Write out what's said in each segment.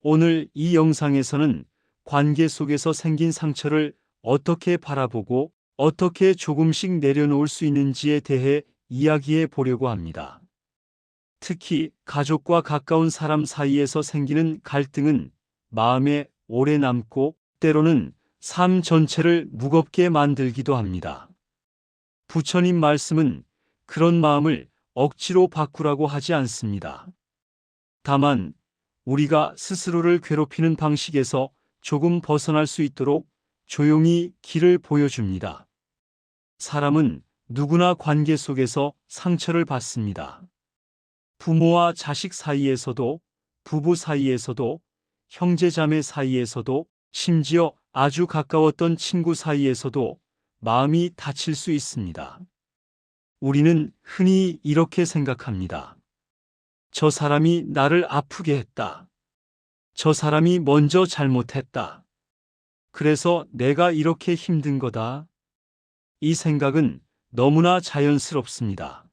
오늘 이 영상에서는 관계 속에서 생긴 상처를 어떻게 바라보고 어떻게 조금씩 내려놓을 수 있는지에 대해 이야기해 보려고 합니다. 특히 가족과 가까운 사람 사이에서 생기는 갈등은 마음에 오래 남고 때로는 삶 전체를 무겁게 만들기도 합니다. 부처님 말씀은 그런 마음을 억지로 바꾸라고 하지 않습니다. 다만 우리가 스스로를 괴롭히는 방식에서 조금 벗어날 수 있도록 조용히 길을 보여줍니다. 사람은 누구나 관계 속에서 상처를 받습니다. 부모와 자식 사이에서도, 부부 사이에서도, 형제자매 사이에서도, 심지어 아주 가까웠던 친구 사이에서도 마음이 다칠 수 있습니다. 우리는 흔히 이렇게 생각합니다. 저 사람이 나를 아프게 했다. 저 사람이 먼저 잘못했다. 그래서 내가 이렇게 힘든 거다. 이 생각은 너무나 자연스럽습니다.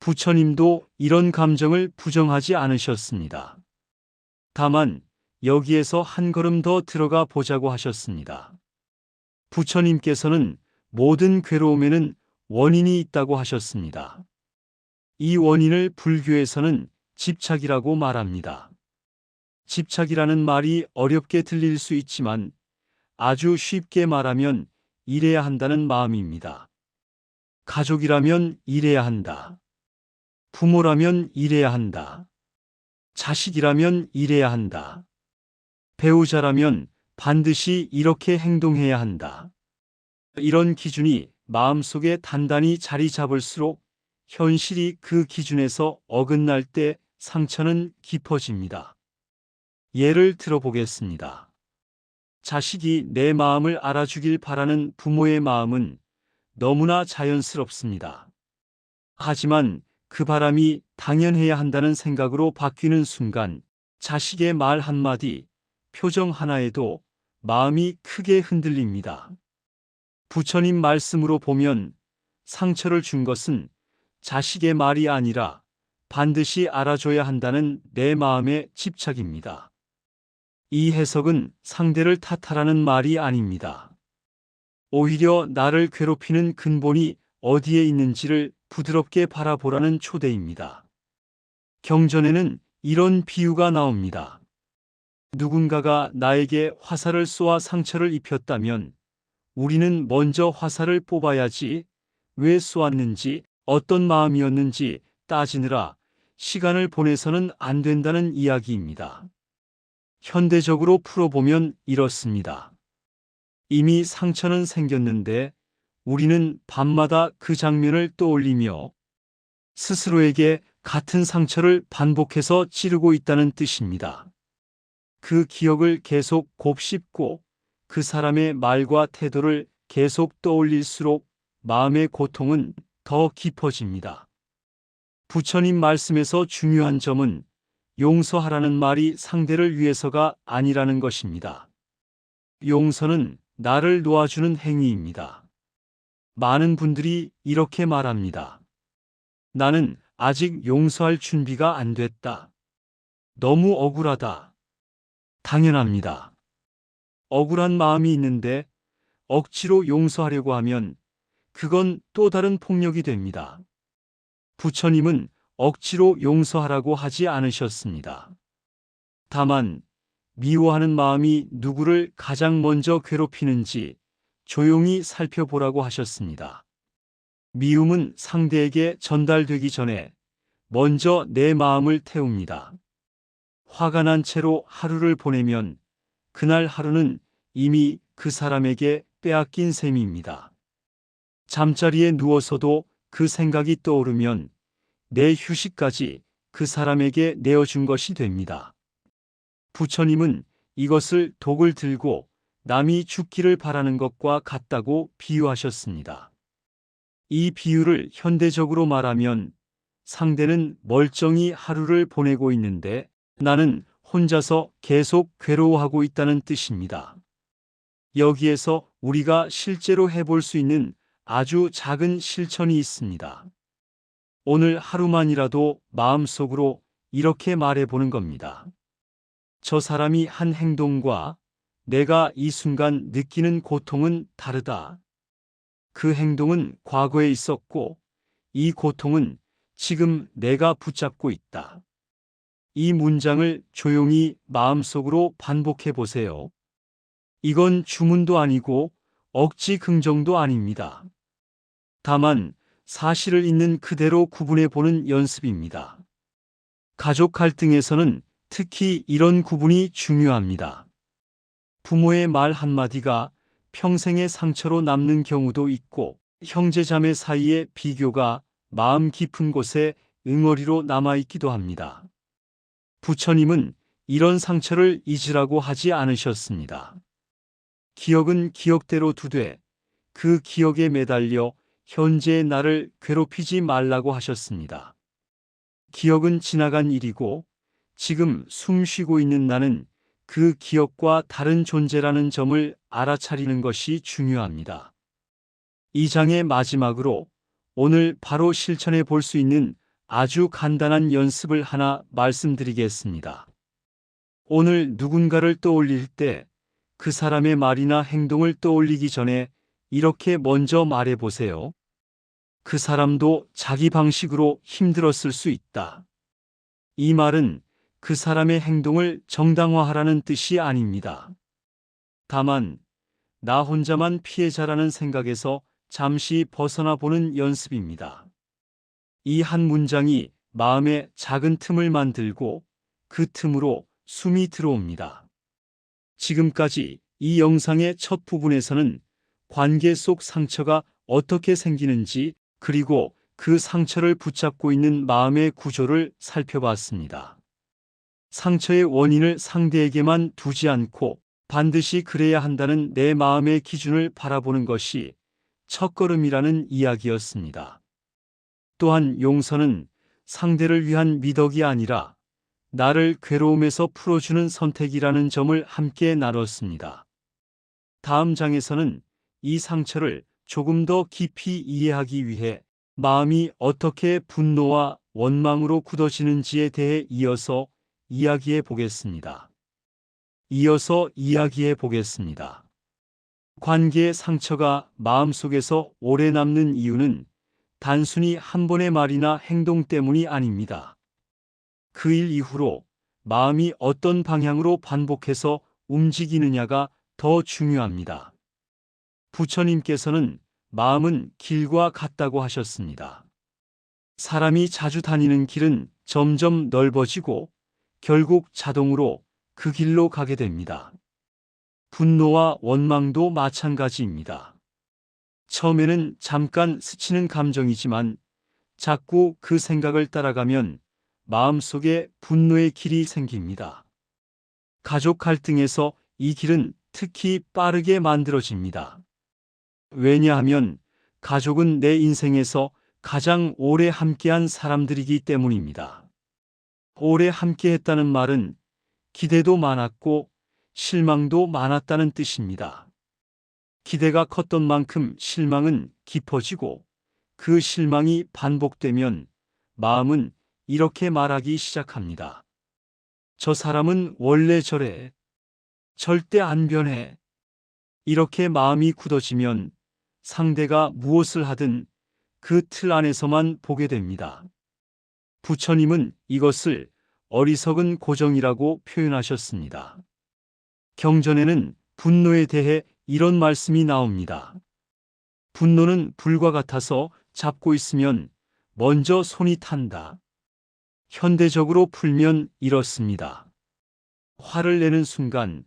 부처님도 이런 감정을 부정하지 않으셨습니다. 다만 여기에서 한 걸음 더 들어가 보자고 하셨습니다. 부처님께서는 모든 괴로움에는 원인이 있다고 하셨습니다. 이 원인을 불교에서는 집착이라고 말합니다. 집착이라는 말이 어렵게 들릴 수 있지만 아주 쉽게 말하면 이래야 한다는 마음입니다. 가족이라면 이래야 한다. 부모라면 이래야 한다. 자식이라면 이래야 한다. 배우자라면 반드시 이렇게 행동해야 한다. 이런 기준이 마음속에 단단히 자리 잡을수록 현실이 그 기준에서 어긋날 때 상처는 깊어집니다. 예를 들어보겠습니다. 자식이 내 마음을 알아주길 바라는 부모의 마음은 너무나 자연스럽습니다. 하지만 그 바람이 당연해야 한다는 생각으로 바뀌는 순간 자식의 말 한마디, 표정 하나에도 마음이 크게 흔들립니다. 부처님 말씀으로 보면 상처를 준 것은 자식의 말이 아니라 반드시 알아줘야 한다는 내 마음의 집착입니다. 이 해석은 상대를 탓하라는 말이 아닙니다. 오히려 나를 괴롭히는 근본이 어디에 있는지를 부드럽게 바라보라는 초대입니다. 경전에는 이런 비유가 나옵니다. 누군가가 나에게 화살을 쏘아 상처를 입혔다면 우리는 먼저 화살을 뽑아야지 왜 쏘았는지 어떤 마음이었는지 따지느라 시간을 보내서는 안 된다는 이야기입니다. 현대적으로 풀어보면 이렇습니다. 이미 상처는 생겼는데 우리는 밤마다 그 장면을 떠올리며 스스로에게 같은 상처를 반복해서 찌르고 있다는 뜻입니다. 그 기억을 계속 곱씹고 그 사람의 말과 태도를 계속 떠올릴수록 마음의 고통은 더 깊어집니다. 부처님 말씀에서 중요한 점은 용서하라는 말이 상대를 위해서가 아니라는 것입니다. 용서는 나를 놓아주는 행위입니다. 많은 분들이 이렇게 말합니다. 나는 아직 용서할 준비가 안 됐다. 너무 억울하다. 당연합니다. 억울한 마음이 있는데 억지로 용서하려고 하면 그건 또 다른 폭력이 됩니다. 부처님은 억지로 용서하라고 하지 않으셨습니다. 다만 미워하는 마음이 누구를 가장 먼저 괴롭히는지 조용히 살펴보라고 하셨습니다. 미움은 상대에게 전달되기 전에 먼저 내 마음을 태웁니다. 화가 난 채로 하루를 보내면 그날 하루는 이미 그 사람에게 빼앗긴 셈입니다. 잠자리에 누워서도 그 생각이 떠오르면 내 휴식까지 그 사람에게 내어준 것이 됩니다. 부처님은 이것을 독을 들고 남이 죽기를 바라는 것과 같다고 비유하셨습니다. 이 비유를 현대적으로 말하면 상대는 멀쩡히 하루를 보내고 있는데 나는 혼자서 계속 괴로워하고 있다는 뜻입니다. 여기에서 우리가 실제로 해볼 수 있는 아주 작은 실천이 있습니다. 오늘 하루만이라도 마음속으로 이렇게 말해보는 겁니다. 저 사람이 한 행동과 내가 이 순간 느끼는 고통은 다르다. 그 행동은 과거에 있었고 이 고통은 지금 내가 붙잡고 있다. 이 문장을 조용히 마음속으로 반복해 보세요. 이건 주문도 아니고 억지 긍정도 아닙니다. 다만 사실을 있는 그대로 구분해 보는 연습입니다. 가족 갈등에서는 특히 이런 구분이 중요합니다. 부모의 말 한마디가 평생의 상처로 남는 경우도 있고, 형제자매 사이의 비교가 마음 깊은 곳에 응어리로 남아있기도 합니다. 부처님은 이런 상처를 잊으라고 하지 않으셨습니다. 기억은 기억대로 두되 그 기억에 매달려 현재의 나를 괴롭히지 말라고 하셨습니다. 기억은 지나간 일이고 지금 숨 쉬고 있는 나는 그 기억과 다른 존재라는 점을 알아차리는 것이 중요합니다. 이 장의 마지막으로 오늘 바로 실천해 볼 수 있는 아주 간단한 연습을 하나 말씀드리겠습니다. 오늘 누군가를 떠올릴 때 그 사람의 말이나 행동을 떠올리기 전에 이렇게 먼저 말해 보세요. 그 사람도 자기 방식으로 힘들었을 수 있다. 이 말은 그 사람의 행동을 정당화하라는 뜻이 아닙니다. 다만, 나 혼자만 피해자라는 생각에서 잠시 벗어나 보는 연습입니다. 이 한 문장이 마음에 작은 틈을 만들고 그 틈으로 숨이 들어옵니다. 지금까지 이 영상의 첫 부분에서는 관계 속 상처가 어떻게 생기는지 그리고 그 상처를 붙잡고 있는 마음의 구조를 살펴봤습니다. 상처의 원인을 상대에게만 두지 않고 반드시 그래야 한다는 내 마음의 기준을 바라보는 것이 첫걸음이라는 이야기였습니다. 또한 용서는 상대를 위한 미덕이 아니라 나를 괴로움에서 풀어주는 선택이라는 점을 함께 나눴습니다. 다음 장에서는 이 상처를 조금 더 깊이 이해하기 위해 마음이 어떻게 분노와 원망으로 굳어지는지에 대해 이어서 이야기해 보겠습니다. 관계의 상처가 마음속에서 오래 남는 이유는 단순히 한 번의 말이나 행동 때문이 아닙니다. 그 일 이후로 마음이 어떤 방향으로 반복해서 움직이느냐가 더 중요합니다. 부처님께서는 마음은 길과 같다고 하셨습니다. 사람이 자주 다니는 길은 점점 넓어지고 결국 자동으로 그 길로 가게 됩니다. 분노와 원망도 마찬가지입니다. 처음에는 잠깐 스치는 감정이지만 자꾸 그 생각을 따라가면 마음속에 분노의 길이 생깁니다. 가족 갈등에서 이 길은 특히 빠르게 만들어집니다. 왜냐하면 가족은 내 인생에서 가장 오래 함께한 사람들이기 때문입니다. 오래 함께했다는 말은 기대도 많았고 실망도 많았다는 뜻입니다. 기대가 컸던 만큼 실망은 깊어지고 그 실망이 반복되면 마음은 이렇게 말하기 시작합니다. 저 사람은 원래 저래. 절대 안 변해. 이렇게 마음이 굳어지면 상대가 무엇을 하든 그 틀 안에서만 보게 됩니다. 부처님은 이것을 어리석은 고정이라고 표현하셨습니다. 경전에는 분노에 대해 이런 말씀이 나옵니다. 분노는 불과 같아서 잡고 있으면 먼저 손이 탄다. 현대적으로 풀면 이렇습니다. 화를 내는 순간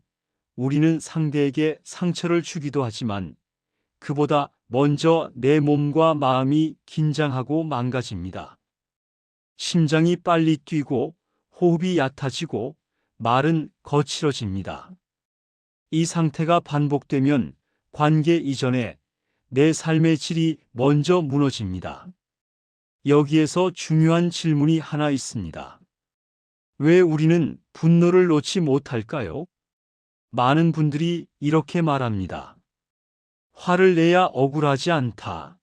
우리는 상대에게 상처를 주기도 하지만 그보다 먼저 내 몸과 마음이 긴장하고 망가집니다. 심장이 빨리 뛰고 호흡이 얕아지고 말은 거칠어집니다. 이 상태가 반복되면 관계 이전에 내 삶의 질이 먼저 무너집니다. 여기에서 중요한 질문이 하나 있습니다. 왜 우리는 분노를 놓지 못할까요? 많은 분들이 이렇게 말합니다. 화를 내야 억울하지 않다.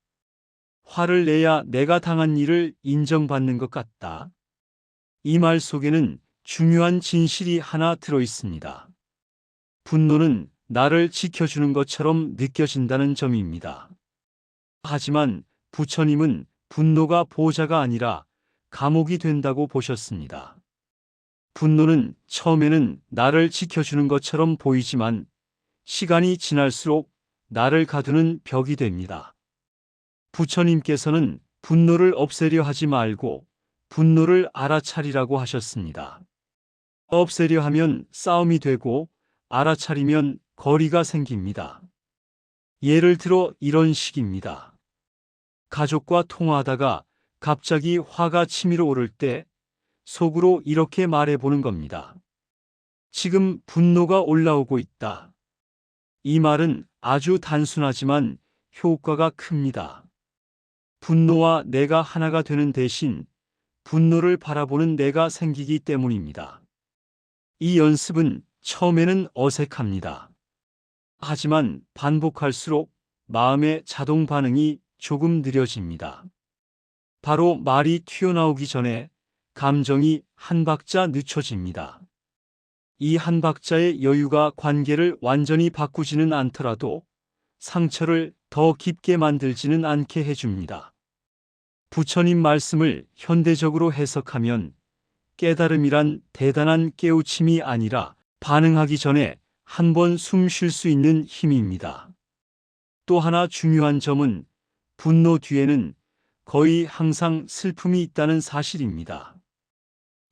화를 내야 내가 당한 일을 인정받는 것 같다. 이 말 속에는 중요한 진실이 하나 들어 있습니다. 분노는 나를 지켜주는 것처럼 느껴진다는 점입니다. 하지만 부처님은 분노가 보호자가 아니라 감옥이 된다고 보셨습니다. 분노는 처음에는 나를 지켜주는 것처럼 보이지만 시간이 지날수록 나를 가두는 벽이 됩니다. 부처님께서는 분노를 없애려 하지 말고 분노를 알아차리라고 하셨습니다. 없애려 하면 싸움이 되고 알아차리면 거리가 생깁니다. 예를 들어 이런 식입니다. 가족과 통화하다가 갑자기 화가 치밀어 오를 때 속으로 이렇게 말해보는 겁니다. 지금 분노가 올라오고 있다. 이 말은 아주 단순하지만 효과가 큽니다. 분노와 내가 하나가 되는 대신 분노를 바라보는 내가 생기기 때문입니다. 이 연습은 처음에는 어색합니다. 하지만 반복할수록 마음의 자동 반응이 조금 느려집니다. 바로 말이 튀어나오기 전에 감정이 한 박자 늦춰집니다. 이 한 박자의 여유가 관계를 완전히 바꾸지는 않더라도 상처를 더 깊게 만들지는 않게 해줍니다. 부처님 말씀을 현대적으로 해석하면 깨달음이란 대단한 깨우침이 아니라 반응하기 전에 한 번 숨 쉴 수 있는 힘입니다. 또 하나 중요한 점은 분노 뒤에는 거의 항상 슬픔이 있다는 사실입니다.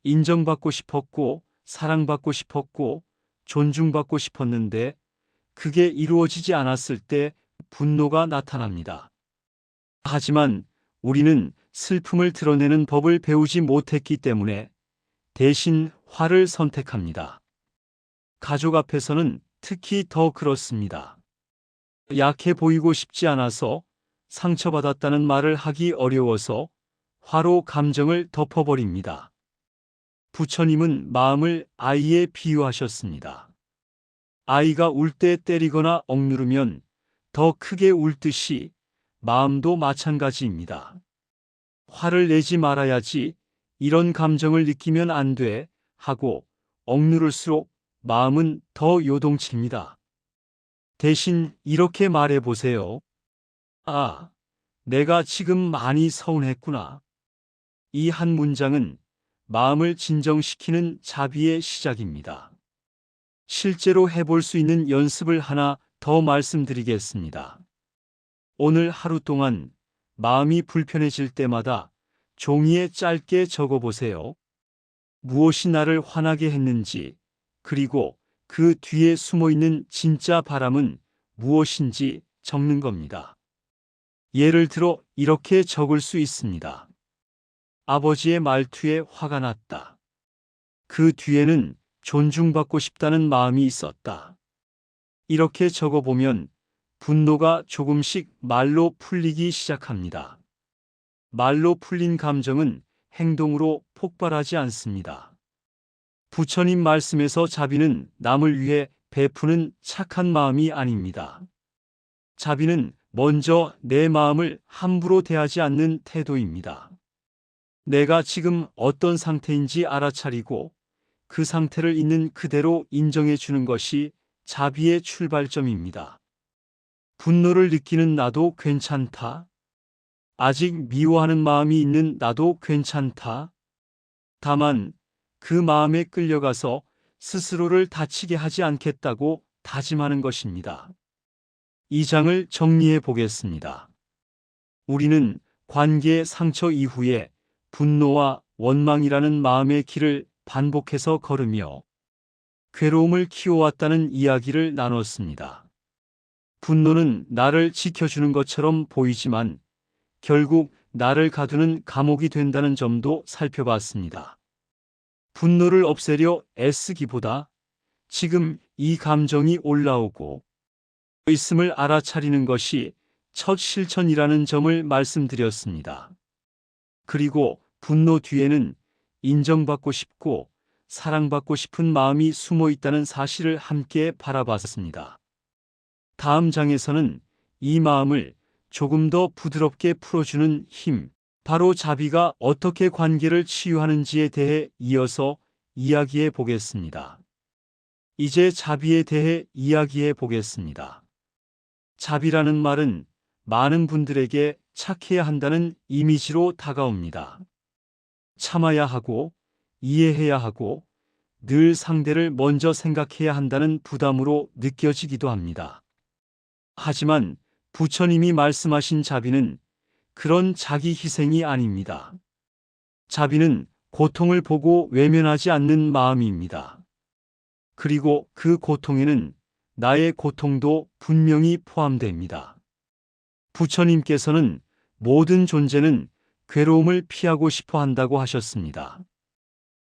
인정받고 싶었고, 사랑받고 싶었고, 존중받고 싶었는데 그게 이루어지지 않았을 때 분노가 나타납니다. 하지만 우리는 슬픔을 드러내는 법을 배우지 못했기 때문에 대신 화를 선택합니다. 가족 앞에서는 특히 더 그렇습니다. 약해 보이고 싶지 않아서 상처받았다는 말을 하기 어려워서 화로 감정을 덮어버립니다. 부처님은 마음을 아이에 비유하셨습니다. 아이가 울 때 때리거나 억누르면 더 크게 울듯이 마음도 마찬가지입니다. 화를 내지 말아야지, 이런 감정을 느끼면 안 돼 하고 억누를수록 마음은 더 요동칩니다. 대신 이렇게 말해 보세요. 아, 내가 지금 많이 서운했구나. 이 한 문장은 마음을 진정시키는 자비의 시작입니다. 실제로 해볼 수 있는 연습을 하나 더 말씀드리겠습니다. 오늘 하루 동안 마음이 불편해질 때마다 종이에 짧게 적어보세요. 무엇이 나를 화나게 했는지, 그리고 그 뒤에 숨어있는 진짜 바람은 무엇인지 적는 겁니다. 예를 들어 이렇게 적을 수 있습니다. 아버지의 말투에 화가 났다. 그 뒤에는 존중받고 싶다는 마음이 있었다. 이렇게 적어보면 분노가 조금씩 말로 풀리기 시작합니다. 말로 풀린 감정은 행동으로 폭발하지 않습니다. 부처님 말씀에서 자비는 남을 위해 베푸는 착한 마음이 아닙니다. 자비는 먼저 내 마음을 함부로 대하지 않는 태도입니다. 내가 지금 어떤 상태인지 알아차리고 그 상태를 있는 그대로 인정해 주는 것이 자비의 출발점입니다. 분노를 느끼는 나도 괜찮다. 아직 미워하는 마음이 있는 나도 괜찮다. 다만 그 마음에 끌려가서 스스로를 다치게 하지 않겠다고 다짐하는 것입니다. 이 장을 정리해 보겠습니다. 우리는 관계의 상처 이후에 분노와 원망이라는 마음의 길을 반복해서 걸으며 괴로움을 키워왔다는 이야기를 나눴습니다. 분노는 나를 지켜주는 것처럼 보이지만 결국 나를 가두는 감옥이 된다는 점도 살펴봤습니다. 분노를 없애려 애쓰기보다 지금 이 감정이 올라오고 있음을 알아차리는 것이 첫 실천이라는 점을 말씀드렸습니다. 그리고 분노 뒤에는 인정받고 싶고 사랑받고 싶은 마음이 숨어 있다는 사실을 함께 바라봤습니다. 다음 장에서는 이 마음을 조금 더 부드럽게 풀어주는 힘, 바로 자비가 어떻게 관계를 치유하는지에 대해 이어서 이야기해 보겠습니다. 이제 자비에 대해 이야기해 보겠습니다. 자비라는 말은 많은 분들에게 착해야 한다는 이미지로 다가옵니다. 참아야 하고, 이해해야 하고, 늘 상대를 먼저 생각해야 한다는 부담으로 느껴지기도 합니다. 하지만 부처님이 말씀하신 자비는 그런 자기 희생이 아닙니다. 자비는 고통을 보고 외면하지 않는 마음입니다. 그리고 그 고통에는 나의 고통도 분명히 포함됩니다. 부처님께서는 모든 존재는 괴로움을 피하고 싶어 한다고 하셨습니다.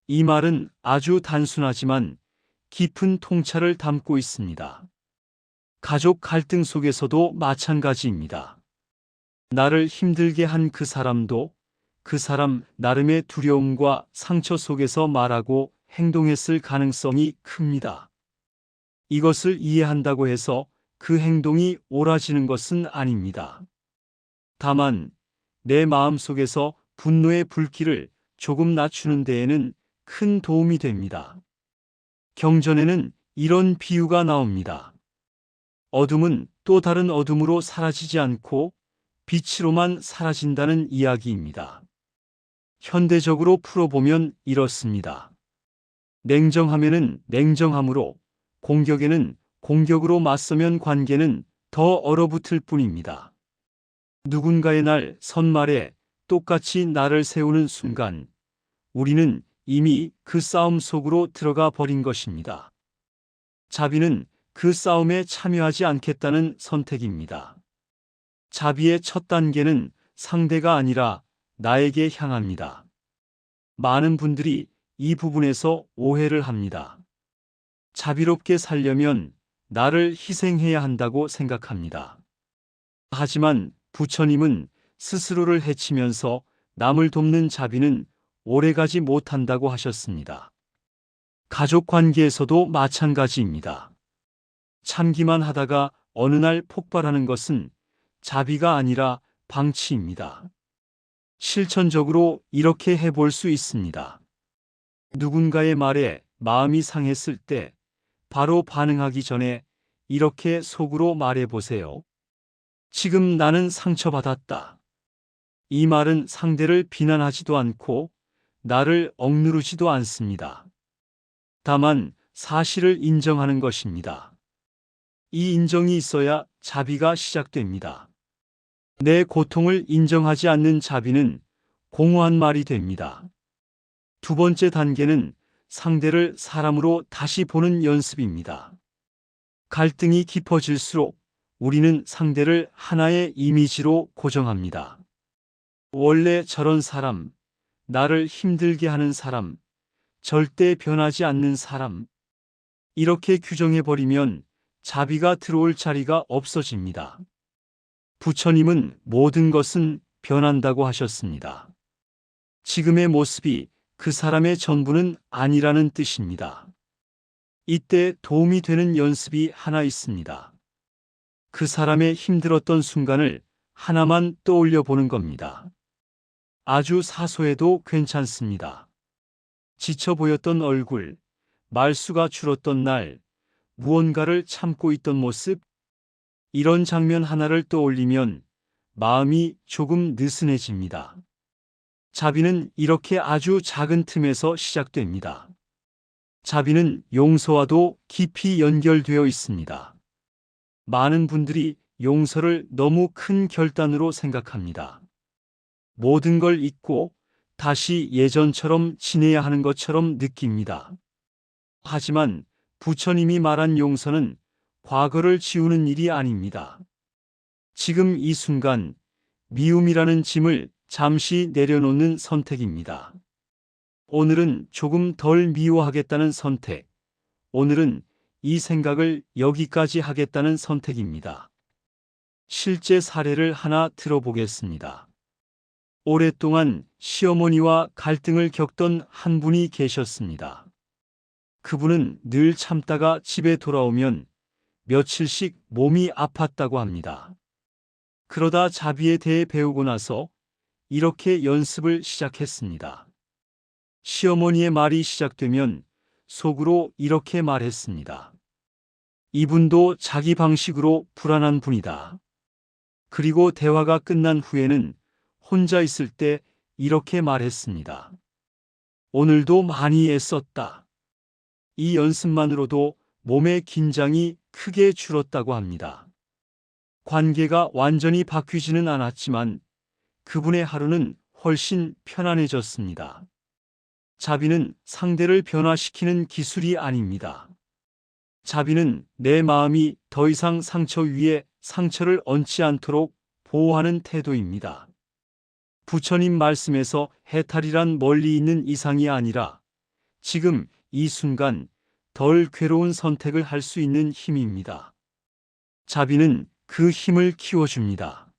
이 말은 아주 단순하지만 깊은 통찰을 담고 있습니다. 가족 갈등 속에서도 마찬가지입니다. 나를 힘들게 한 그 사람도 그 사람 나름의 두려움과 상처 속에서 말하고 행동했을 가능성이 큽니다. 이것을 이해한다고 해서 그 행동이 옳아지는 것은 아닙니다. 다만 내 마음 속에서 분노의 불길을 조금 낮추는 데에는 큰 도움이 됩니다. 경전에는 이런 비유가 나옵니다. 어둠은 또 다른 어둠으로 사라지지 않고 빛으로만 사라진다는 이야기입니다. 현대적으로 풀어보면 이렇습니다. 냉정하면은 냉정함으로, 공격에는 공격으로 맞서면 관계는 더 얼어붙을 뿐입니다. 누군가의 날 선말에 똑같이 나를 세우는 순간 우리는 이미 그 싸움 속으로 들어가 버린 것입니다. 자비는 그 싸움에 참여하지 않겠다는 선택입니다. 자비의 첫 단계는 상대가 아니라 나에게 향합니다. 많은 분들이 이 부분에서 오해를 합니다. 자비롭게 살려면 나를 희생해야 한다고 생각합니다. 하지만 부처님은 스스로를 해치면서 남을 돕는 자비는 오래가지 못한다고 하셨습니다. 가족 관계에서도 마찬가지입니다. 참기만 하다가 어느 날 폭발하는 것은 자비가 아니라 방치입니다. 실천적으로 이렇게 해볼 수 있습니다. 누군가의 말에 마음이 상했을 때 바로 반응하기 전에 이렇게 속으로 말해보세요. 지금 나는 상처받았다. 이 말은 상대를 비난하지도 않고 나를 억누르지도 않습니다. 다만 사실을 인정하는 것입니다. 이 인정이 있어야 자비가 시작됩니다. 내 고통을 인정하지 않는 자비는 공허한 말이 됩니다. 두 번째 단계는 상대를 사람으로 다시 보는 연습입니다. 갈등이 깊어질수록 우리는 상대를 하나의 이미지로 고정합니다. 원래 저런 사람, 나를 힘들게 하는 사람, 절대 변하지 않는 사람. 이렇게 규정해버리면 자비가 들어올 자리가 없어집니다. 부처님은 모든 것은 변한다고 하셨습니다. 지금의 모습이 그 사람의 전부는 아니라는 뜻입니다. 이때 도움이 되는 연습이 하나 있습니다. 그 사람의 힘들었던 순간을 하나만 떠올려 보는 겁니다. 아주 사소해도 괜찮습니다. 지쳐 보였던 얼굴, 말수가 줄었던 날, 무언가를 참고 있던 모습, 이런 장면 하나를 떠올리면 마음이 조금 느슨해집니다. 자비는 이렇게 아주 작은 틈에서 시작됩니다. 자비는 용서와도 깊이 연결되어 있습니다. 많은 분들이 용서를 너무 큰 결단으로 생각합니다. 모든 걸 잊고 다시 예전처럼 지내야 하는 것처럼 느낍니다. 하지만 부처님이 말한 용서는 과거를 지우는 일이 아닙니다. 지금 이 순간 미움이라는 짐을 잠시 내려놓는 선택입니다. 오늘은 조금 덜 미워하겠다는 선택. 오늘은 이 생각을 여기까지 하겠다는 선택입니다. 실제 사례를 하나 들어보겠습니다. 오랫동안 시어머니와 갈등을 겪던 한 분이 계셨습니다. 그분은 늘 참다가 집에 돌아오면 며칠씩 몸이 아팠다고 합니다. 그러다 자비에 대해 배우고 나서 이렇게 연습을 시작했습니다. 시어머니의 말이 시작되면 속으로 이렇게 말했습니다. 이분도 자기 방식으로 불안한 분이다. 그리고 대화가 끝난 후에는 혼자 있을 때 이렇게 말했습니다. 오늘도 많이 애썼다. 이 연습만으로도 몸의 긴장이 크게 줄었다고 합니다. 관계가 완전히 바뀌지는 않았지만 그분의 하루는 훨씬 편안해졌습니다. 자비는 상대를 변화시키는 기술이 아닙니다. 자비는 내 마음이 더 이상 상처 위에 상처를 얹지 않도록 보호하는 태도입니다. 부처님 말씀에서 해탈이란 멀리 있는 이상이 아니라 지금 이 순간 덜 괴로운 선택을 할 수 있는 힘입니다. 자비는 그 힘을 키워줍니다.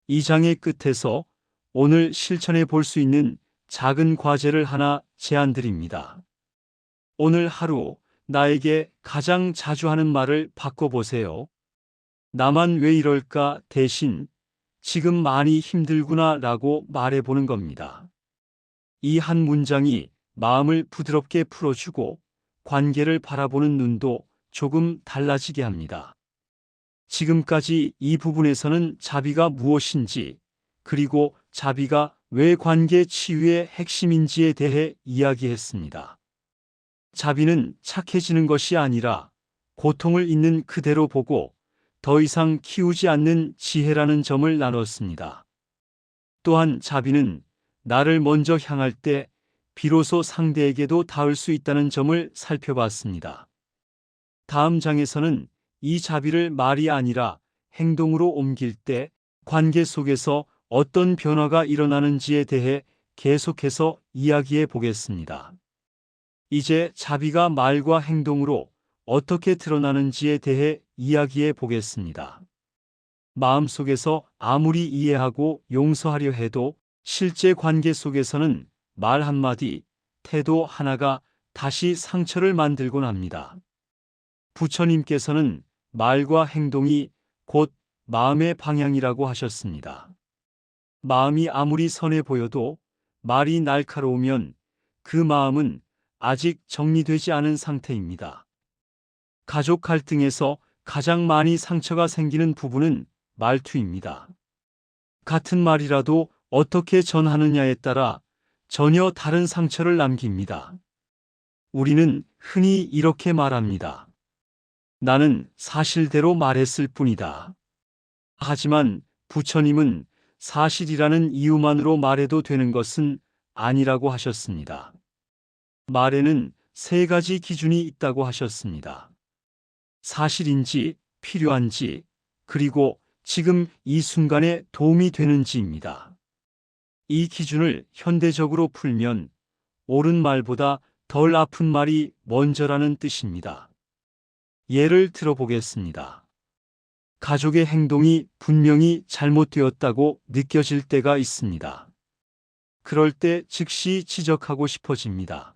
이 장의 끝에서 오늘 실천해 볼 수 있는 작은 과제를 하나 제안드립니다. 오늘 하루 나에게 가장 자주 하는 말을 바꿔보세요. 나만 왜 이럴까 대신 지금 많이 힘들구나 라고 말해보는 겁니다. 이 한 문장이 마음을 부드럽게 풀어주고 관계를 바라보는 눈도 조금 달라지게 합니다. 지금까지 이 부분에서는 자비가 무엇인지, 그리고 자비가 왜 관계 치유의 핵심인지에 대해 이야기했습니다. 자비는 착해지는 것이 아니라 고통을 있는 그대로 보고 더 이상 키우지 않는 지혜라는 점을 나눴습니다. 또한 자비는 나를 먼저 향할 때 비로소 상대에게도 닿을 수 있다는 점을 살펴봤습니다. 다음 장에서는 이 자비를 말이 아니라 행동으로 옮길 때 관계 속에서 어떤 변화가 일어나는지에 대해 계속해서 이야기해 보겠습니다. 이제 자비가 말과 행동으로 어떻게 드러나는지에 대해 이야기해 보겠습니다. 마음속에서 아무리 이해하고 용서하려 해도 실제 관계 속에서는 말 한마디, 태도 하나가 다시 상처를 만들곤 합니다. 부처님께서는 말과 행동이 곧 마음의 방향이라고 하셨습니다. 마음이 아무리 선해 보여도 말이 날카로우면 그 마음은 아직 정리되지 않은 상태입니다. 가족 갈등에서 가장 많이 상처가 생기는 부분은 말투입니다. 같은 말이라도 어떻게 전하느냐에 따라 전혀 다른 상처를 남깁니다. 우리는 흔히 이렇게 말합니다. 나는 사실대로 말했을 뿐이다. 하지만 부처님은 사실이라는 이유만으로 말해도 되는 것은 아니라고 하셨습니다. 말에는 세 가지 기준이 있다고 하셨습니다. 사실인지, 필요한지, 그리고 지금 이 순간에 도움이 되는지입니다. 이 기준을 현대적으로 풀면 옳은 말보다 덜 아픈 말이 먼저라는 뜻입니다. 예를 들어보겠습니다. 가족의 행동이 분명히 잘못되었다고 느껴질 때가 있습니다. 그럴 때 즉시 지적하고 싶어집니다.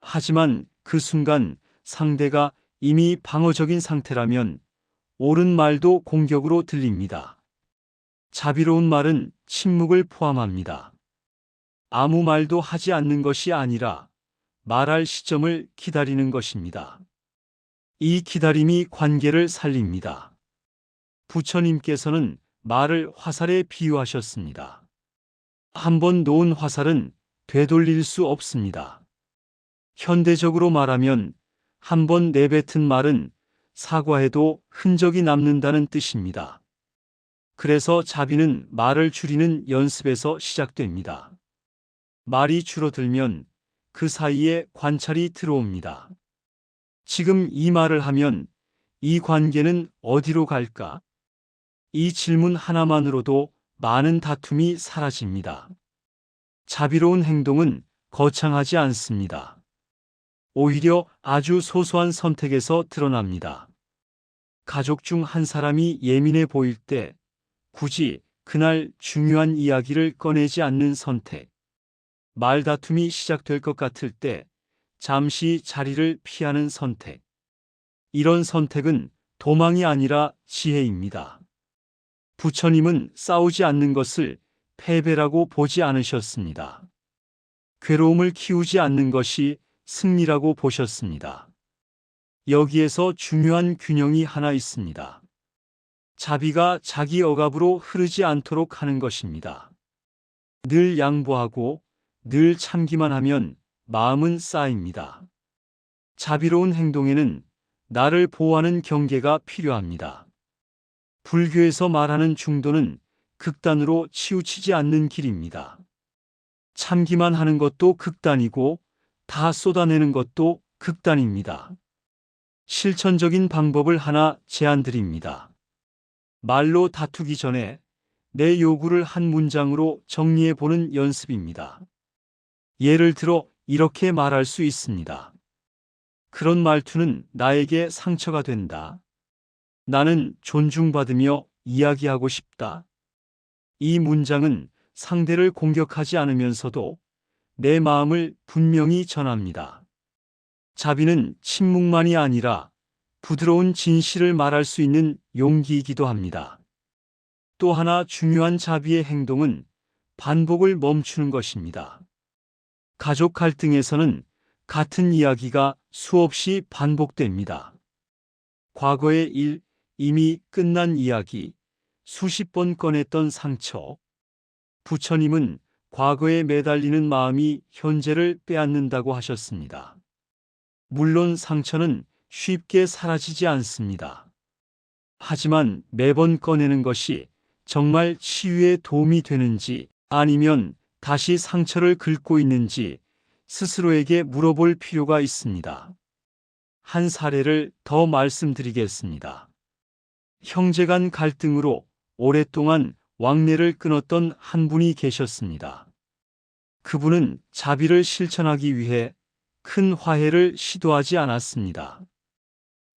하지만 그 순간 상대가 이미 방어적인 상태라면 옳은 말도 공격으로 들립니다. 자비로운 말은 침묵을 포함합니다. 아무 말도 하지 않는 것이 아니라 말할 시점을 기다리는 것입니다. 이 기다림이 관계를 살립니다. 부처님께서는 말을 화살에 비유하셨습니다. 한번 놓은 화살은 되돌릴 수 없습니다. 현대적으로 말하면 한번 내뱉은 말은 사과해도 흔적이 남는다는 뜻입니다. 그래서 자비는 말을 줄이는 연습에서 시작됩니다. 말이 줄어들면 그 사이에 관찰이 들어옵니다. 지금 이 말을 하면 이 관계는 어디로 갈까? 이 질문 하나만으로도 많은 다툼이 사라집니다. 자비로운 행동은 거창하지 않습니다. 오히려 아주 소소한 선택에서 드러납니다. 가족 중 한 사람이 예민해 보일 때 굳이 그날 중요한 이야기를 꺼내지 않는 선택. 말다툼이 시작될 것 같을 때 잠시 자리를 피하는 선택. 이런 선택은 도망이 아니라 지혜입니다. 부처님은 싸우지 않는 것을 패배라고 보지 않으셨습니다. 괴로움을 키우지 않는 것이 승리라고 보셨습니다. 여기에서 중요한 균형이 하나 있습니다. 자비가 자기 억압으로 흐르지 않도록 하는 것입니다. 늘 양보하고 늘 참기만 하면 마음은 쌓입니다. 자비로운 행동에는 나를 보호하는 경계가 필요합니다. 불교에서 말하는 중도는 극단으로 치우치지 않는 길입니다. 참기만 하는 것도 극단이고 다 쏟아내는 것도 극단입니다. 실천적인 방법을 하나 제안드립니다. 말로 다투기 전에 내 요구를 한 문장으로 정리해 보는 연습입니다. 예를 들어 이렇게 말할 수 있습니다. 그런 말투는 나에게 상처가 된다. 나는 존중받으며 이야기하고 싶다. 이 문장은 상대를 공격하지 않으면서도 내 마음을 분명히 전합니다. 자비는 침묵만이 아니라 부드러운 진실을 말할 수 있는 용기이기도 합니다. 또 하나 중요한 자비의 행동은 반복을 멈추는 것입니다. 가족 갈등에서는 같은 이야기가 수없이 반복됩니다. 과거의 일, 이미 끝난 이야기, 수십 번 꺼냈던 상처. 부처님은 과거에 매달리는 마음이 현재를 빼앗는다고 하셨습니다. 물론 상처는 쉽게 사라지지 않습니다. 하지만 매번 꺼내는 것이 정말 치유에 도움이 되는지 아니면 다시 상처를 긁고 있는지 스스로에게 물어볼 필요가 있습니다. 한 사례를 더 말씀드리겠습니다. 형제간 갈등으로 오랫동안 왕래를 끊었던 한 분이 계셨습니다. 그분은 자비를 실천하기 위해 큰 화해를 시도하지 않았습니다.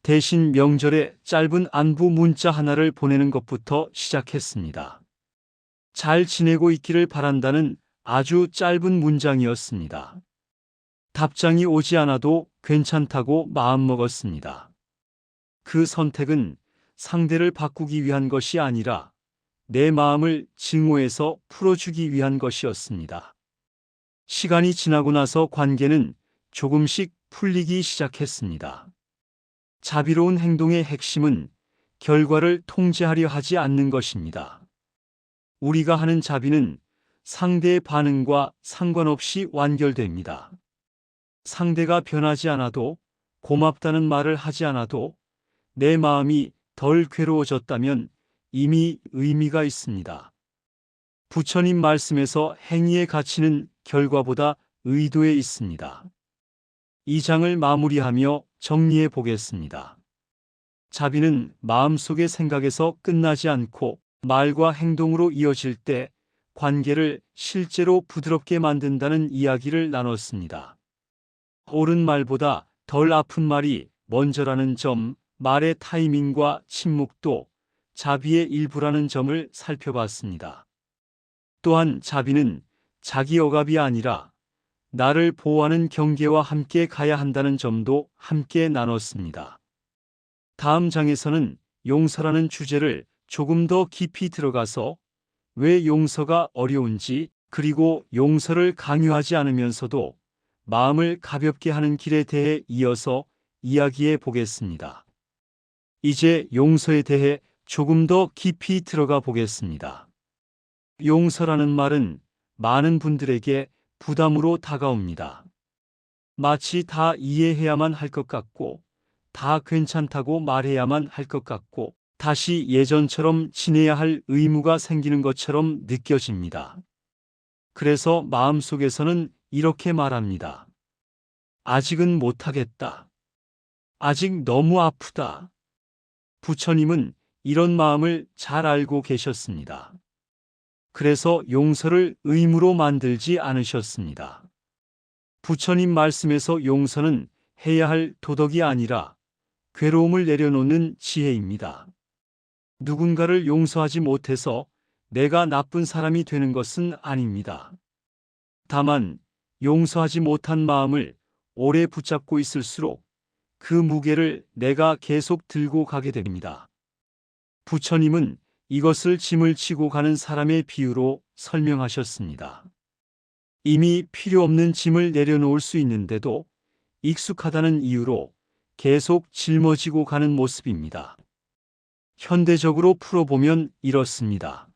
대신 명절에 짧은 안부 문자 하나를 보내는 것부터 시작했습니다. 잘 지내고 있기를 바란다는 아주 짧은 문장이었습니다. 답장이 오지 않아도 괜찮다고 마음먹었습니다. 그 선택은 상대를 바꾸기 위한 것이 아니라 내 마음을 증오해서 풀어주기 위한 것이었습니다. 시간이 지나고 나서 관계는 조금씩 풀리기 시작했습니다. 자비로운 행동의 핵심은 결과를 통제하려 하지 않는 것입니다. 우리가 하는 자비는 상대의 반응과 상관없이 완결됩니다. 상대가 변하지 않아도, 고맙다는 말을 하지 않아도 내 마음이 덜 괴로워졌다면 이미 의미가 있습니다. 부처님 말씀에서 행위의 가치는 결과보다 의도에 있습니다. 이 장을 마무리하며 정리해 보겠습니다. 자비는 마음속의 생각에서 끝나지 않고 말과 행동으로 이어질 때 관계를 실제로 부드럽게 만든다는 이야기를 나눴습니다. 옳은 말보다 덜 아픈 말이 먼저라는 점, 말의 타이밍과 침묵도 자비의 일부라는 점을 살펴봤습니다. 또한 자비는 자기 억압이 아니라 나를 보호하는 경계와 함께 가야 한다는 점도 함께 나눴습니다. 다음 장에서는 용서라는 주제를 조금 더 깊이 들어가서 왜 용서가 어려운지, 그리고 용서를 강요하지 않으면서도 마음을 가볍게 하는 길에 대해 이어서 이야기해 보겠습니다. 이제 용서에 대해 조금 더 깊이 들어가 보겠습니다. 용서라는 말은 많은 분들에게 부담으로 다가옵니다. 마치 다 이해해야만 할 것 같고, 다 괜찮다고 말해야만 할 것 같고, 다시 예전처럼 지내야 할 의무가 생기는 것처럼 느껴집니다. 그래서 마음속에서는 이렇게 말합니다. 아직은 못하겠다. 아직 너무 아프다. 부처님은 이런 마음을 잘 알고 계셨습니다. 그래서 용서를 의무로 만들지 않으셨습니다. 부처님 말씀에서 용서는 해야 할 도덕이 아니라 괴로움을 내려놓는 지혜입니다. 누군가를 용서하지 못해서 내가 나쁜 사람이 되는 것은 아닙니다. 다만 용서하지 못한 마음을 오래 붙잡고 있을수록 그 무게를 내가 계속 들고 가게 됩니다. 부처님은 이것을 짐을 지고 가는 사람의 비유로 설명하셨습니다. 이미 필요 없는 짐을 내려놓을 수 있는데도 익숙하다는 이유로 계속 짊어지고 가는 모습입니다. 현대적으로 풀어보면 이렇습니다.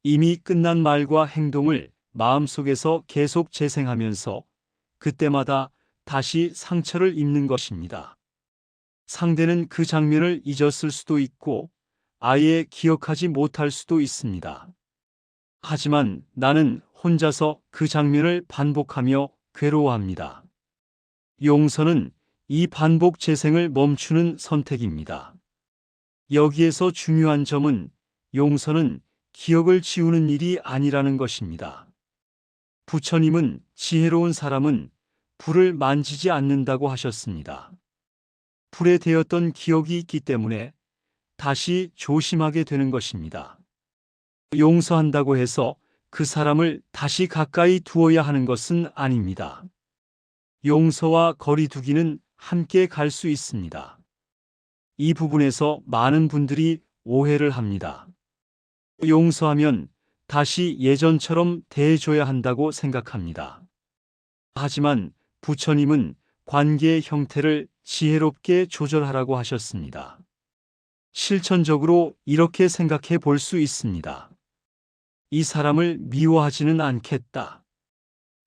이미 끝난 말과 행동을 마음속에서 계속 재생하면서 그때마다 다시 상처를 입는 것입니다. 상대는 그 장면을 잊었을 수도 있고 아예 기억하지 못할 수도 있습니다. 하지만 나는 혼자서 그 장면을 반복하며 괴로워합니다. 용서는 이 반복 재생을 멈추는 선택입니다. 여기에서 중요한 점은 용서는 기억을 지우는 일이 아니라는 것입니다. 부처님은 지혜로운 사람은 불을 만지지 않는다고 하셨습니다. 불에 데였던 기억이 있기 때문에 다시 조심하게 되는 것입니다. 용서한다고 해서 그 사람을 다시 가까이 두어야 하는 것은 아닙니다. 용서와 거리 두기는 함께 갈 수 있습니다. 이 부분에서 많은 분들이 오해를 합니다. 용서하면 다시 예전처럼 대해줘야 한다고 생각합니다. 하지만 부처님은 관계의 형태를 지혜롭게 조절하라고 하셨습니다. 실천적으로 이렇게 생각해 볼 수 있습니다. 이 사람을 미워하지는 않겠다.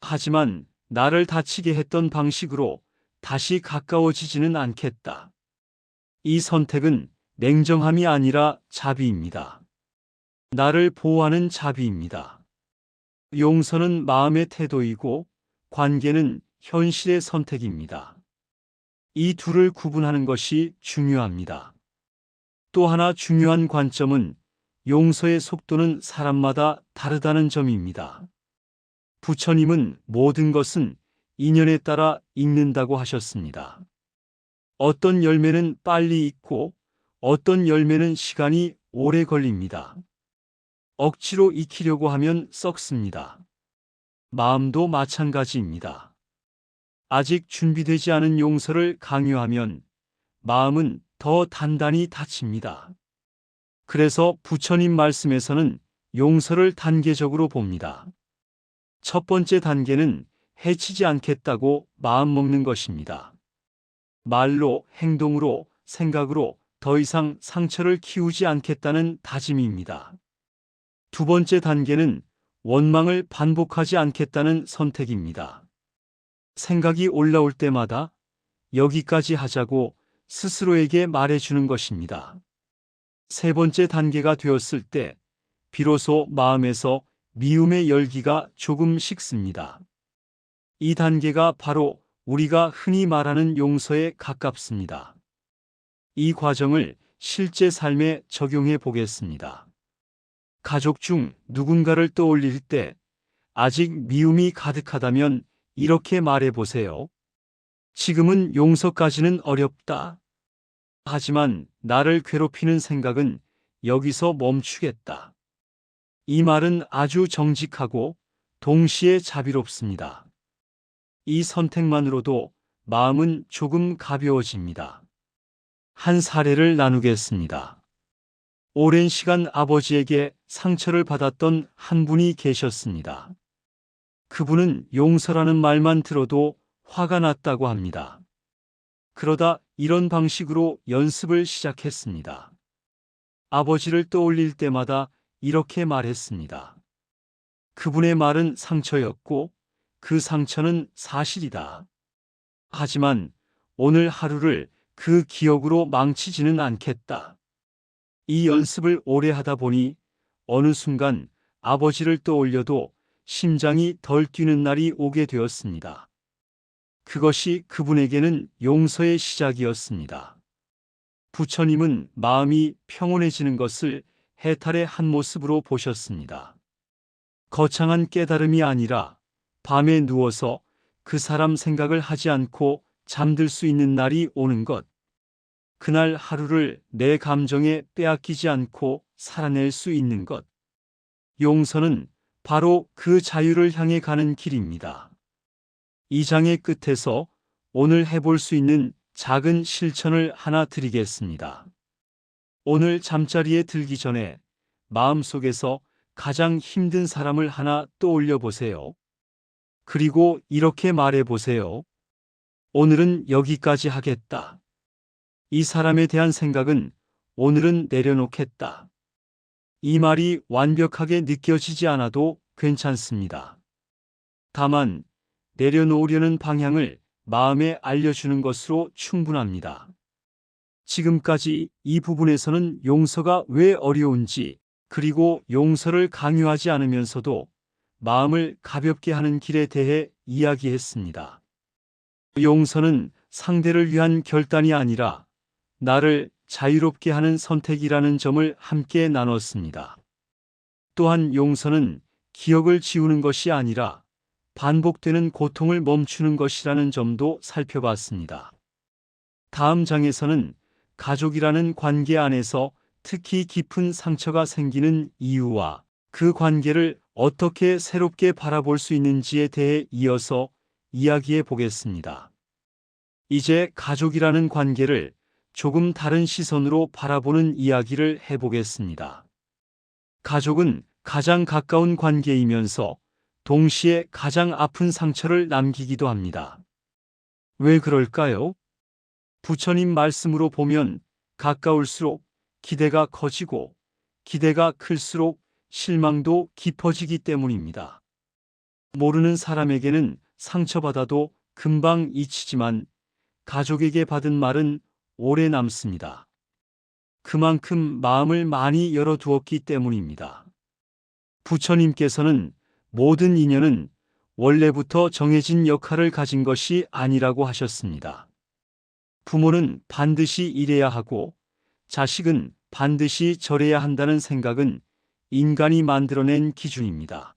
하지만 나를 다치게 했던 방식으로 다시 가까워지지는 않겠다. 이 선택은 냉정함이 아니라 자비입니다. 나를 보호하는 자비입니다. 용서는 마음의 태도이고 관계는 현실의 선택입니다. 이 둘을 구분하는 것이 중요합니다. 또 하나 중요한 관점은 용서의 속도는 사람마다 다르다는 점입니다. 부처님은 모든 것은 인연에 따라 익는다고 하셨습니다. 어떤 열매는 빨리 익고 어떤 열매는 시간이 오래 걸립니다. 억지로 익히려고 하면 썩습니다. 마음도 마찬가지입니다. 아직 준비되지 않은 용서를 강요하면 마음은 더 단단히 다칩니다. 그래서 부처님 말씀에서는 용서를 단계적으로 봅니다. 첫 번째 단계는 해치지 않겠다고 마음먹는 것입니다. 말로, 행동으로, 생각으로 더 이상 상처를 키우지 않겠다는 다짐입니다. 두 번째 단계는 원망을 반복하지 않겠다는 선택입니다. 생각이 올라올 때마다 여기까지 하자고 스스로에게 말해주는 것입니다. 세 번째 단계가 되었을 때 비로소 마음에서 미움의 열기가 조금 식습니다. 이 단계가 바로 우리가 흔히 말하는 용서에 가깝습니다. 이 과정을 실제 삶에 적용해 보겠습니다. 가족 중 누군가를 떠올릴 때 아직 미움이 가득하다면 이렇게 말해 보세요. 지금은 용서까지는 어렵다. 하지만 나를 괴롭히는 생각은 여기서 멈추겠다. 이 말은 아주 정직하고 동시에 자비롭습니다. 이 선택만으로도 마음은 조금 가벼워집니다. 한 사례를 나누겠습니다. 오랜 시간 아버지에게 상처를 받았던 한 분이 계셨습니다. 그분은 용서라는 말만 들어도 화가 났다고 합니다. 그러다 이런 방식으로 연습을 시작했습니다. 아버지를 떠올릴 때마다 이렇게 말했습니다. 그분의 말은 상처였고 그 상처는 사실이다. 하지만 오늘 하루를 그 기억으로 망치지는 않겠다. 이 연습을 오래 하다 보니 어느 순간 아버지를 떠올려도 심장이 덜 뛰는 날이 오게 되었습니다. 그것이 그분에게는 용서의 시작이었습니다. 부처님은 마음이 평온해지는 것을 해탈의 한 모습으로 보셨습니다. 거창한 깨달음이 아니라 밤에 누워서 그 사람 생각을 하지 않고 잠들 수 있는 날이 오는 것. 그날 하루를 내 감정에 빼앗기지 않고 살아낼 수 있는 것. 용서는 바로 그 자유를 향해 가는 길입니다. 이 장의 끝에서 오늘 해볼 수 있는 작은 실천을 하나 드리겠습니다. 오늘 잠자리에 들기 전에 마음속에서 가장 힘든 사람을 하나 떠올려 보세요. 그리고 이렇게 말해 보세요. 오늘은 여기까지 하겠다. 이 사람에 대한 생각은 오늘은 내려놓겠다. 이 말이 완벽하게 느껴지지 않아도 괜찮습니다. 다만 내려놓으려는 방향을 마음에 알려주는 것으로 충분합니다. 지금까지 이 부분에서는 용서가 왜 어려운지, 그리고 용서를 강요하지 않으면서도 마음을 가볍게 하는 길에 대해 이야기했습니다. 용서는 상대를 위한 결단이 아니라 나를 자유롭게 하는 선택이라는 점을 함께 나눴습니다. 또한 용서는 기억을 지우는 것이 아니라 반복되는 고통을 멈추는 것이라는 점도 살펴봤습니다. 다음 장에서는 가족이라는 관계 안에서 특히 깊은 상처가 생기는 이유와 그 관계를 어떻게 새롭게 바라볼 수 있는지에 대해 이어서 이야기해 보겠습니다. 이제 가족이라는 관계를 조금 다른 시선으로 바라보는 이야기를 해보겠습니다. 가족은 가장 가까운 관계이면서 동시에 가장 아픈 상처를 남기기도 합니다. 왜 그럴까요? 부처님 말씀으로 보면 가까울수록 기대가 커지고 기대가 클수록 실망도 깊어지기 때문입니다. 모르는 사람에게는 상처받아도 금방 잊히지만 가족에게 받은 말은 오래 남습니다. 그만큼 마음을 많이 열어두었기 때문입니다. 부처님께서는 모든 인연은 원래부터 정해진 역할을 가진 것이 아니라고 하셨습니다. 부모는 반드시 이래야 하고 자식은 반드시 저래야 한다는 생각은 인간이 만들어낸 기준입니다.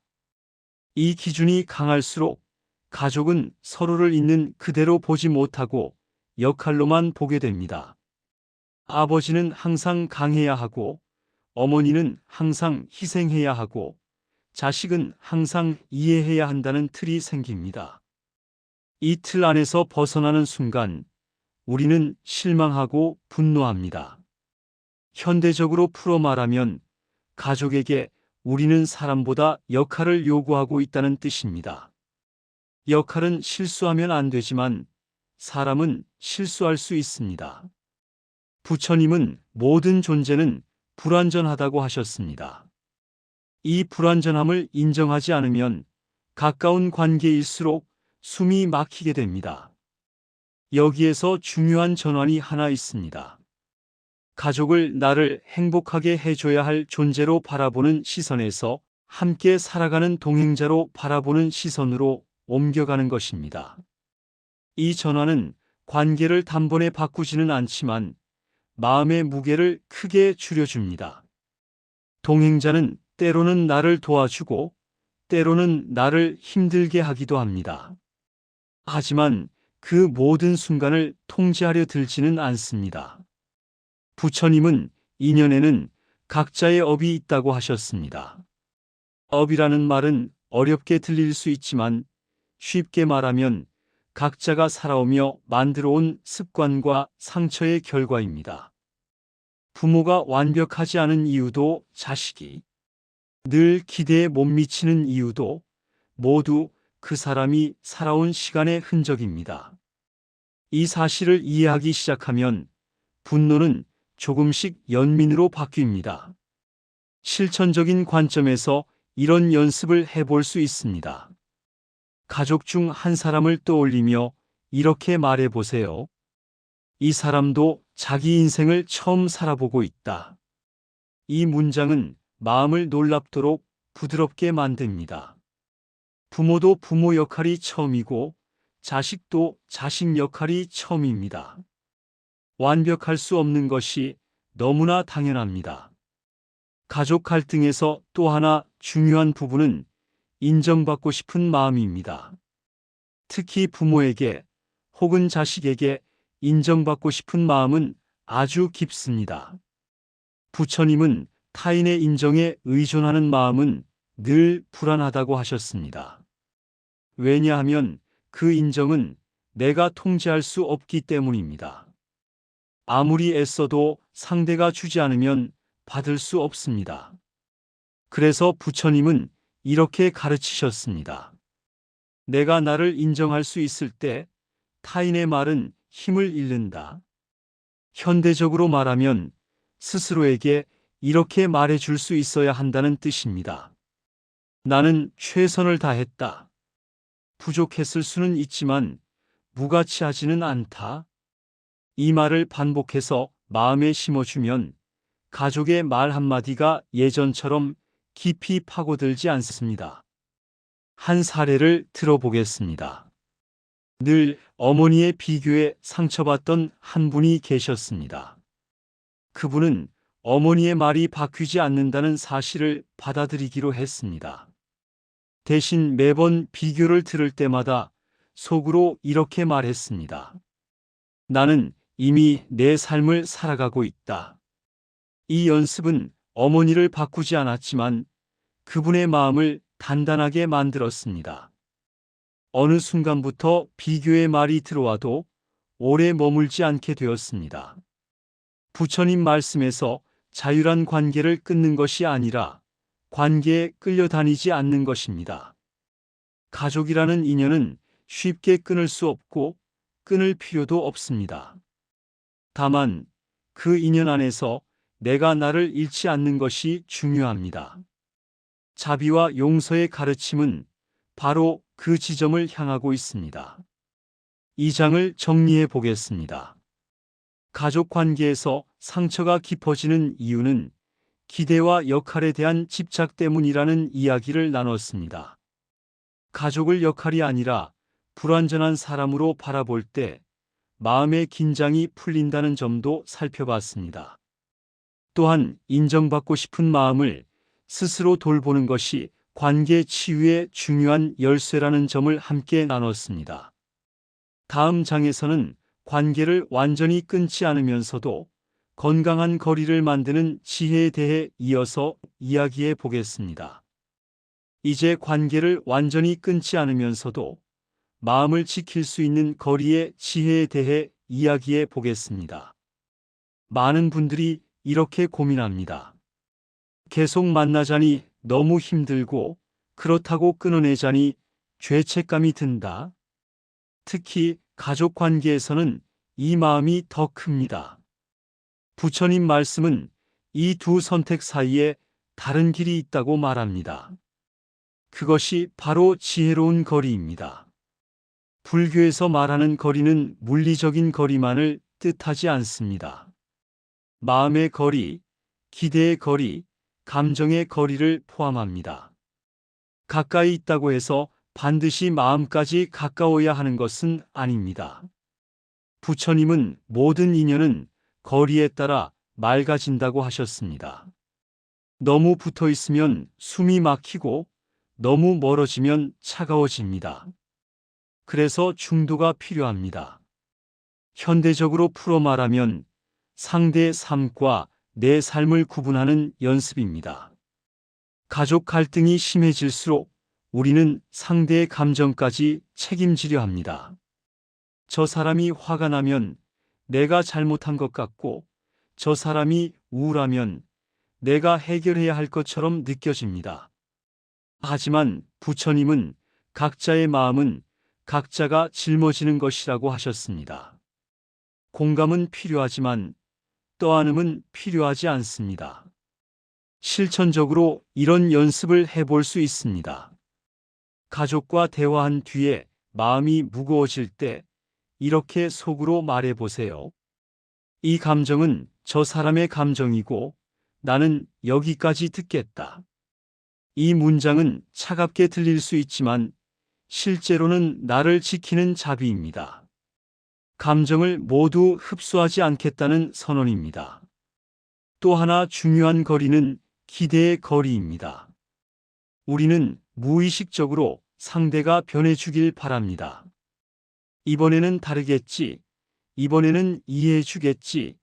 이 기준이 강할수록 가족은 서로를 있는 그대로 보지 못하고 역할로만 보게 됩니다. 아버지는 항상 강해야 하고 어머니는 항상 희생해야 하고 자식은 항상 이해해야 한다는 틀이 생깁니다. 이 틀 안에서 벗어나는 순간 우리는 실망하고 분노합니다. 현대적으로 풀어 말하면 가족에게 우리는 사람보다 역할을 요구하고 있다는 뜻입니다. 역할은 실수하면 안 되지만 사람은 실수할 수 있습니다. 부처님은 모든 존재는 불완전하다고 하셨습니다. 이 불완전함을 인정하지 않으면 가까운 관계일수록 숨이 막히게 됩니다. 여기에서 중요한 전환이 하나 있습니다. 가족을 나를 행복하게 해줘야 할 존재로 바라보는 시선에서 함께 살아가는 동행자로 바라보는 시선으로 옮겨가는 것입니다. 이 전환은 관계를 단번에 바꾸지는 않지만 마음의 무게를 크게 줄여줍니다. 동행자는 때로는 나를 도와주고 때로는 나를 힘들게 하기도 합니다. 하지만 그 모든 순간을 통제하려 들지는 않습니다. 부처님은 인연에는 각자의 업이 있다고 하셨습니다. 업이라는 말은 어렵게 들릴 수 있지만 쉽게 말하면 각자가 살아오며 만들어온 습관과 상처의 결과입니다. 부모가 완벽하지 않은 이유도 자식이 늘 기대에 못 미치는 이유도 모두 그 사람이 살아온 시간의 흔적입니다. 이 사실을 이해하기 시작하면 분노는 조금씩 연민으로 바뀝니다. 실천적인 관점에서 이런 연습을 해볼 수 있습니다. 가족 중 한 사람을 떠올리며 이렇게 말해 보세요. 이 사람도 자기 인생을 처음 살아보고 있다. 이 문장은 마음을 놀랍도록 부드럽게 만듭니다. 부모도 부모 역할이 처음이고 자식도 자식 역할이 처음입니다. 완벽할 수 없는 것이 너무나 당연합니다. 가족 갈등에서 또 하나 중요한 부분은 인정받고 싶은 마음입니다. 특히 부모에게 혹은 자식에게 인정받고 싶은 마음은 아주 깊습니다. 부처님은 타인의 인정에 의존하는 마음은 늘 불안하다고 하셨습니다. 왜냐하면 그 인정은 내가 통제할 수 없기 때문입니다. 아무리 애써도 상대가 주지 않으면 받을 수 없습니다. 그래서 부처님은 이렇게 가르치셨습니다. 내가 나를 인정할 수 있을 때 타인의 말은 힘을 잃는다. 현대적으로 말하면 스스로에게 이렇게 말해 줄 수 있어야 한다는 뜻입니다. 나는 최선을 다했다. 부족했을 수는 있지만 무가치하지는 않다. 이 말을 반복해서 마음에 심어주면 가족의 말 한마디가 예전처럼 깊이 파고들지 않습니다. 한 사례를 들어보겠습니다. 늘 어머니의 비교에 상처받던 한 분이 계셨습니다. 그분은 어머니의 말이 바뀌지 않는다는 사실을 받아들이기로 했습니다. 대신 매번 비교를 들을 때마다 속으로 이렇게 말했습니다. 나는 이미 내 삶을 살아가고 있다. 이 연습은 어머니를 바꾸지 않았지만 그분의 마음을 단단하게 만들었습니다. 어느 순간부터 비교의 말이 들어와도 오래 머물지 않게 되었습니다. 부처님 말씀에서 자유란 관계를 끊는 것이 아니라 관계에 끌려다니지 않는 것입니다. 가족이라는 인연은 쉽게 끊을 수 없고 끊을 필요도 없습니다. 다만 그 인연 안에서 내가 나를 잃지 않는 것이 중요합니다. 자비와 용서의 가르침은 바로 그 지점을 향하고 있습니다. 이 장을 정리해 보겠습니다. 가족 관계에서 상처가 깊어지는 이유는 기대와 역할에 대한 집착 때문이라는 이야기를 나눴습니다. 가족을 역할이 아니라 불완전한 사람으로 바라볼 때 마음의 긴장이 풀린다는 점도 살펴봤습니다. 또한 인정받고 싶은 마음을 스스로 돌보는 것이 관계 치유의 중요한 열쇠라는 점을 함께 나눴습니다. 다음 장에서는 관계를 완전히 끊지 않으면서도 건강한 거리를 만드는 지혜에 대해 이어서 이야기해 보겠습니다. 이제 관계를 완전히 끊지 않으면서도 마음을 지킬 수 있는 거리의 지혜에 대해 이야기해 보겠습니다. 많은 분들이 이렇게 고민합니다. 계속 만나자니 너무 힘들고 그렇다고 끊어내자니 죄책감이 든다. 특히 가족 관계에서는 이 마음이 더 큽니다. 부처님 말씀은 이 두 선택 사이에 다른 길이 있다고 말합니다. 그것이 바로 지혜로운 거리입니다. 불교에서 말하는 거리는 물리적인 거리만을 뜻하지 않습니다. 마음의 거리, 기대의 거리, 감정의 거리를 포함합니다. 가까이 있다고 해서 반드시 마음까지 가까워야 하는 것은 아닙니다. 부처님은 모든 인연은 거리에 따라 맑아진다고 하셨습니다. 너무 붙어 있으면 숨이 막히고 너무 멀어지면 차가워집니다. 그래서 중도가 필요합니다. 현대적으로 풀어 말하면 상대의 삶과 내 삶을 구분하는 연습입니다. 가족 갈등이 심해질수록 우리는 상대의 감정까지 책임지려 합니다. 저 사람이 화가 나면 내가 잘못한 것 같고 저 사람이 우울하면 내가 해결해야 할 것처럼 느껴집니다. 하지만 부처님은 각자의 마음은 각자가 짊어지는 것이라고 하셨습니다. 공감은 필요하지만 떠안음은 필요하지 않습니다. 실천적으로 이런 연습을 해볼 수 있습니다. 가족과 대화한 뒤에 마음이 무거워질 때 이렇게 속으로 말해보세요. 이 감정은 저 사람의 감정이고 나는 여기까지 듣겠다. 이 문장은 차갑게 들릴 수 있지만 실제로는 나를 지키는 자비입니다. 감정을 모두 흡수하지 않겠다는 선언입니다. 또 하나 중요한 거리는 기대의 거리입니다. 우리는 무의식적으로 상대가 변해주길 바랍니다. 이번에는 다르겠지, 이번에는 이해해주겠지,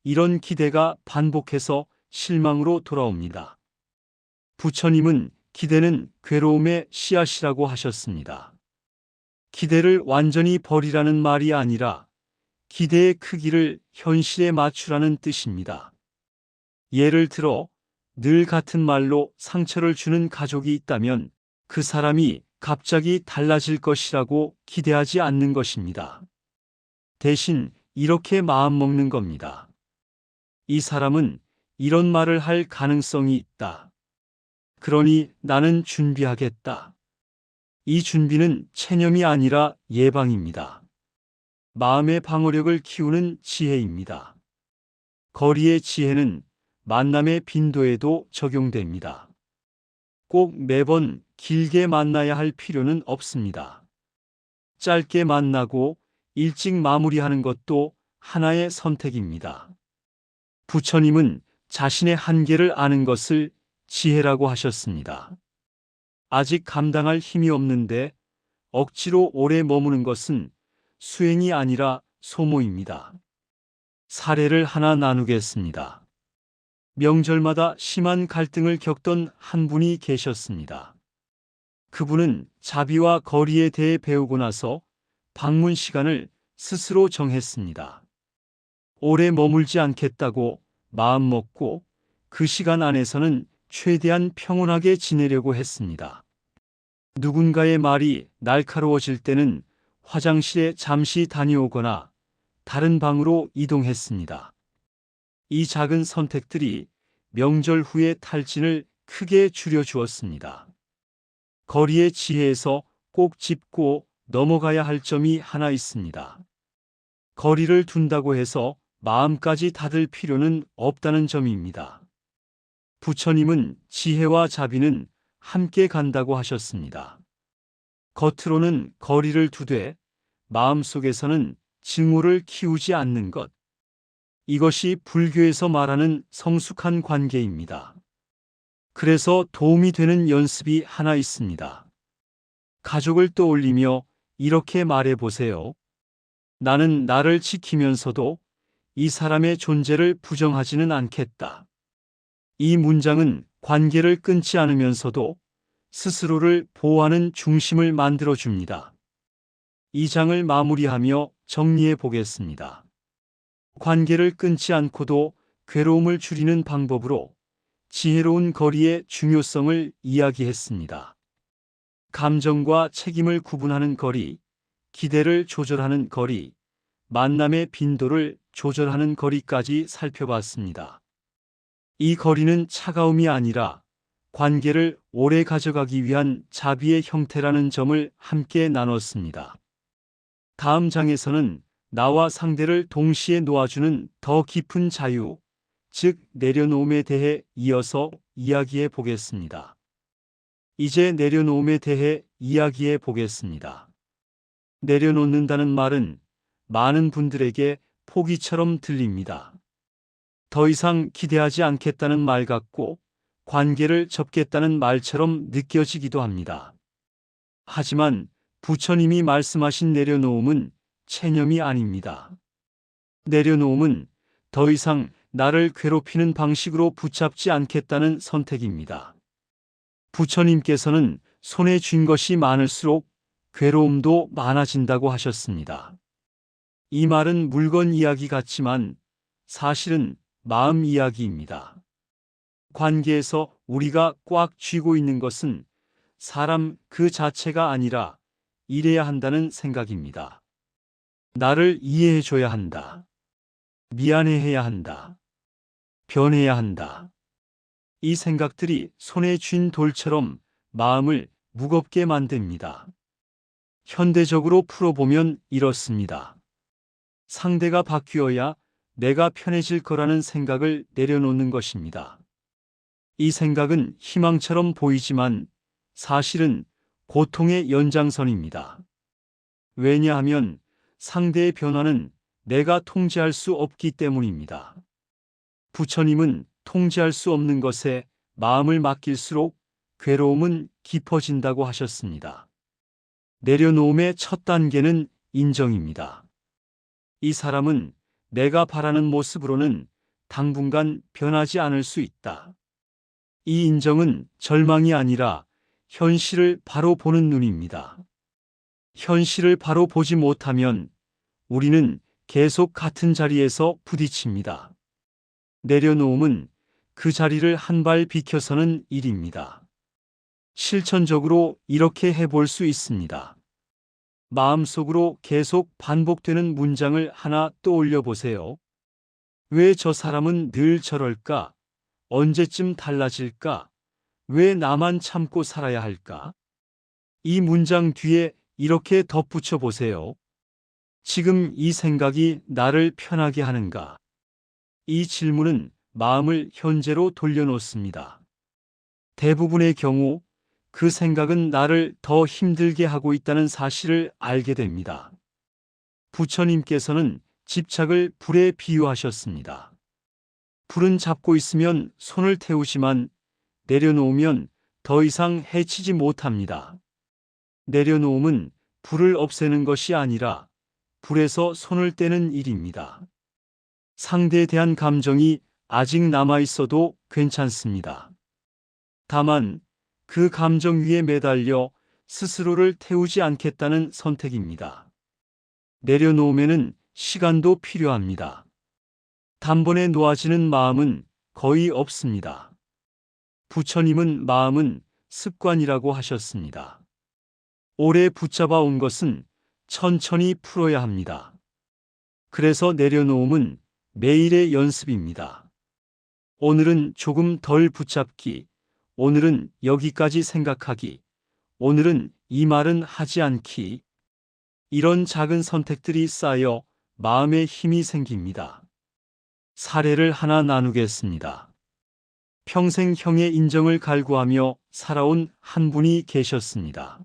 이런 기대가 반복해서 실망으로 돌아옵니다. 부처님은 기대는 괴로움의 씨앗이라고 하셨습니다. 기대를 완전히 버리라는 말이 아니라 기대의 크기를 현실에 맞추라는 뜻입니다. 예를 들어 늘 같은 말로 상처를 주는 가족이 있다면 그 사람이 갑자기 달라질 것이라고 기대하지 않는 것입니다. 대신 이렇게 마음먹는 겁니다. 이 사람은 이런 말을 할 가능성이 있다. 그러니 나는 준비하겠다. 이 준비는 체념이 아니라 예방입니다. 마음의 방어력을 키우는 지혜입니다. 거리의 지혜는 만남의 빈도에도 적용됩니다. 꼭 매번 길게 만나야 할 필요는 없습니다. 짧게 만나고 일찍 마무리하는 것도 하나의 선택입니다. 부처님은 자신의 한계를 아는 것을 지혜라고 하셨습니다. 아직 감당할 힘이 없는데 억지로 오래 머무는 것은 수행이 아니라 소모입니다. 사례를 하나 나누겠습니다. 명절마다 심한 갈등을 겪던 한 분이 계셨습니다. 그분은 자비와 거리에 대해 배우고 나서 방문 시간을 스스로 정했습니다. 오래 머물지 않겠다고 마음먹고 그 시간 안에서는 최대한 평온하게 지내려고 했습니다. 누군가의 말이 날카로워질 때는 화장실에 잠시 다녀오거나 다른 방으로 이동했습니다. 이 작은 선택들이 명절 후의 탈진을 크게 줄여주었습니다. 거리의 지혜에서 꼭 짚고 넘어가야 할 점이 하나 있습니다. 거리를 둔다고 해서 마음까지 닫을 필요는 없다는 점입니다. 부처님은 지혜와 자비는 함께 간다고 하셨습니다. 겉으로는 거리를 두되 마음속에서는 증오를 키우지 않는 것. 이것이 불교에서 말하는 성숙한 관계입니다. 그래서 도움이 되는 연습이 하나 있습니다. 가족을 떠올리며 이렇게 말해 보세요. 나는 나를 지키면서도 이 사람의 존재를 부정하지는 않겠다. 이 문장은 관계를 끊지 않으면서도 스스로를 보호하는 중심을 만들어 줍니다. 이 장을 마무리하며 정리해 보겠습니다. 관계를 끊지 않고도 괴로움을 줄이는 방법으로 지혜로운 거리의 중요성을 이야기했습니다. 감정과 책임을 구분하는 거리, 기대를 조절하는 거리, 만남의 빈도를 조절하는 거리까지 살펴봤습니다. 이 거리는 차가움이 아니라 관계를 오래 가져가기 위한 자비의 형태라는 점을 함께 나눴습니다. 다음 장에서는 나와 상대를 동시에 놓아주는 더 깊은 자유, 즉 내려놓음에 대해 이어서 이야기해 보겠습니다. 이제 내려놓음에 대해 이야기해 보겠습니다. 내려놓는다는 말은 많은 분들에게 포기처럼 들립니다. 더 이상 기대하지 않겠다는 말 같고 관계를 접겠다는 말처럼 느껴지기도 합니다. 하지만 부처님이 말씀하신 내려놓음은 체념이 아닙니다. 내려놓음은 더 이상 나를 괴롭히는 방식으로 붙잡지 않겠다는 선택입니다. 부처님께서는 손에 쥔 것이 많을수록 괴로움도 많아진다고 하셨습니다. 이 말은 물건 이야기 같지만 사실은 마음 이야기입니다. 관계에서 우리가 꽉 쥐고 있는 것은 사람 그 자체가 아니라 이래야 한다는 생각입니다. 나를 이해해줘야 한다. 미안해해야 한다. 변해야 한다. 이 생각들이 손에 쥔 돌처럼 마음을 무겁게 만듭니다. 현대적으로 풀어보면 이렇습니다. 상대가 바뀌어야 내가 편해질 거라는 생각을 내려놓는 것입니다. 이 생각은 희망처럼 보이지만 사실은 고통의 연장선입니다. 왜냐하면 상대의 변화는 내가 통제할 수 없기 때문입니다. 부처님은 통제할 수 없는 것에 마음을 맡길수록 괴로움은 깊어진다고 하셨습니다. 내려놓음의 첫 단계는 인정입니다. 이 사람은 내가 바라는 모습으로는 당분간 변하지 않을 수 있다. 이 인정은 절망이 아니라 현실을 바로 보는 눈입니다. 현실을 바로 보지 못하면 우리는 계속 같은 자리에서 부딪힙니다. 내려놓음은 그 자리를 한 발 비켜서는 일입니다. 실천적으로 이렇게 해볼 수 있습니다. 마음속으로 계속 반복되는 문장을 하나 떠올려 보세요. 왜 저 사람은 늘 저럴까? 언제쯤 달라질까? 왜 나만 참고 살아야 할까? 이 문장 뒤에 이렇게 덧붙여 보세요. 지금 이 생각이 나를 편하게 하는가? 이 질문은 마음을 현재로 돌려놓습니다. 대부분의 경우 그 생각은 나를 더 힘들게 하고 있다는 사실을 알게 됩니다. 부처님께서는 집착을 불에 비유하셨습니다. 불은 잡고 있으면 손을 태우지만 내려놓으면 더 이상 해치지 못합니다. 내려놓음은 불을 없애는 것이 아니라 불에서 손을 떼는 일입니다. 상대에 대한 감정이 아직 남아 있어도 괜찮습니다. 다만 그 감정 위에 매달려 스스로를 태우지 않겠다는 선택입니다. 내려놓으면은 시간도 필요합니다. 단번에 놓아지는 마음은 거의 없습니다. 부처님은 마음은 습관이라고 하셨습니다. 오래 붙잡아 온 것은 천천히 풀어야 합니다. 그래서 내려놓음은 매일의 연습입니다. 오늘은 조금 덜 붙잡기, 오늘은 여기까지 생각하기, 오늘은 이 말은 하지 않기. 이런 작은 선택들이 쌓여 마음에 힘이 생깁니다. 사례를 하나 나누겠습니다. 평생 형의 인정을 갈구하며 살아온 한 분이 계셨습니다.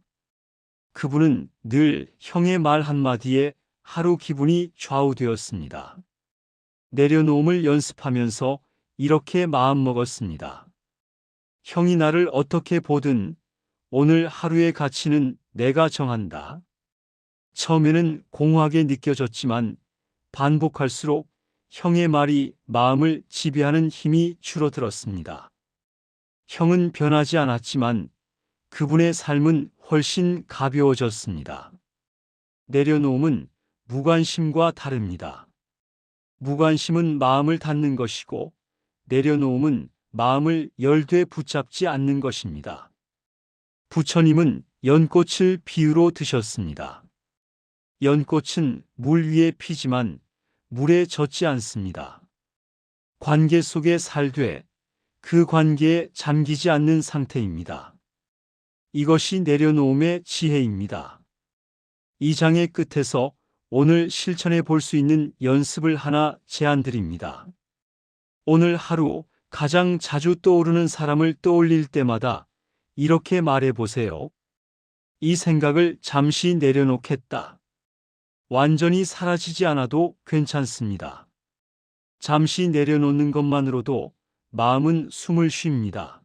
그분은 늘 형의 말 한마디에 하루 기분이 좌우되었습니다. 내려놓음을 연습하면서 이렇게 마음먹었습니다. 형이 나를 어떻게 보든 오늘 하루의 가치는 내가 정한다. 처음에는 공허하게 느껴졌지만 반복할수록 형의 말이 마음을 지배하는 힘이 줄어들었습니다. 형은 변하지 않았지만 그분의 삶은 훨씬 가벼워졌습니다. 내려놓음은 무관심과 다릅니다. 무관심은 마음을 닫는 것이고 내려놓음은 마음을 열되 붙잡지 않는 것입니다. 부처님은 연꽃을 비유로 드셨습니다. 연꽃은 물 위에 피지만 물에 젖지 않습니다. 관계 속에 살되 그 관계에 잠기지 않는 상태입니다. 이것이 내려놓음의 지혜입니다. 이 장의 끝에서 오늘 실천해 볼 수 있는 연습을 하나 제안드립니다. 오늘 하루 가장 자주 떠오르는 사람을 떠올릴 때마다 이렇게 말해 보세요. 이 생각을 잠시 내려놓겠다. 완전히 사라지지 않아도 괜찮습니다. 잠시 내려놓는 것만으로도 마음은 숨을 쉽니다.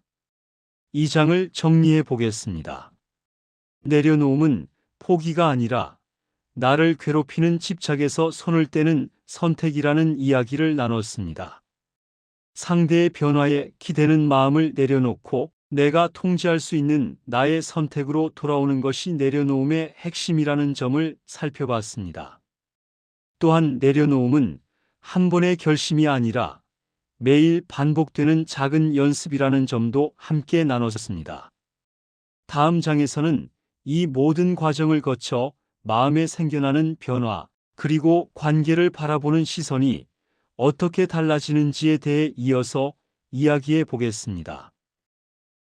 이 장을 정리해 보겠습니다. 내려놓음은 포기가 아니라 나를 괴롭히는 집착에서 손을 떼는 선택이라는 이야기를 나눴습니다. 상대의 변화에 기대는 마음을 내려놓고 내가 통제할 수 있는 나의 선택으로 돌아오는 것이 내려놓음의 핵심이라는 점을 살펴봤습니다. 또한 내려놓음은 한 번의 결심이 아니라 매일 반복되는 작은 연습이라는 점도 함께 나눴습니다. 다음 장에서는 이 모든 과정을 거쳐 마음에 생겨나는 변화, 그리고 관계를 바라보는 시선이 어떻게 달라지는지에 대해 이어서 이야기해 보겠습니다.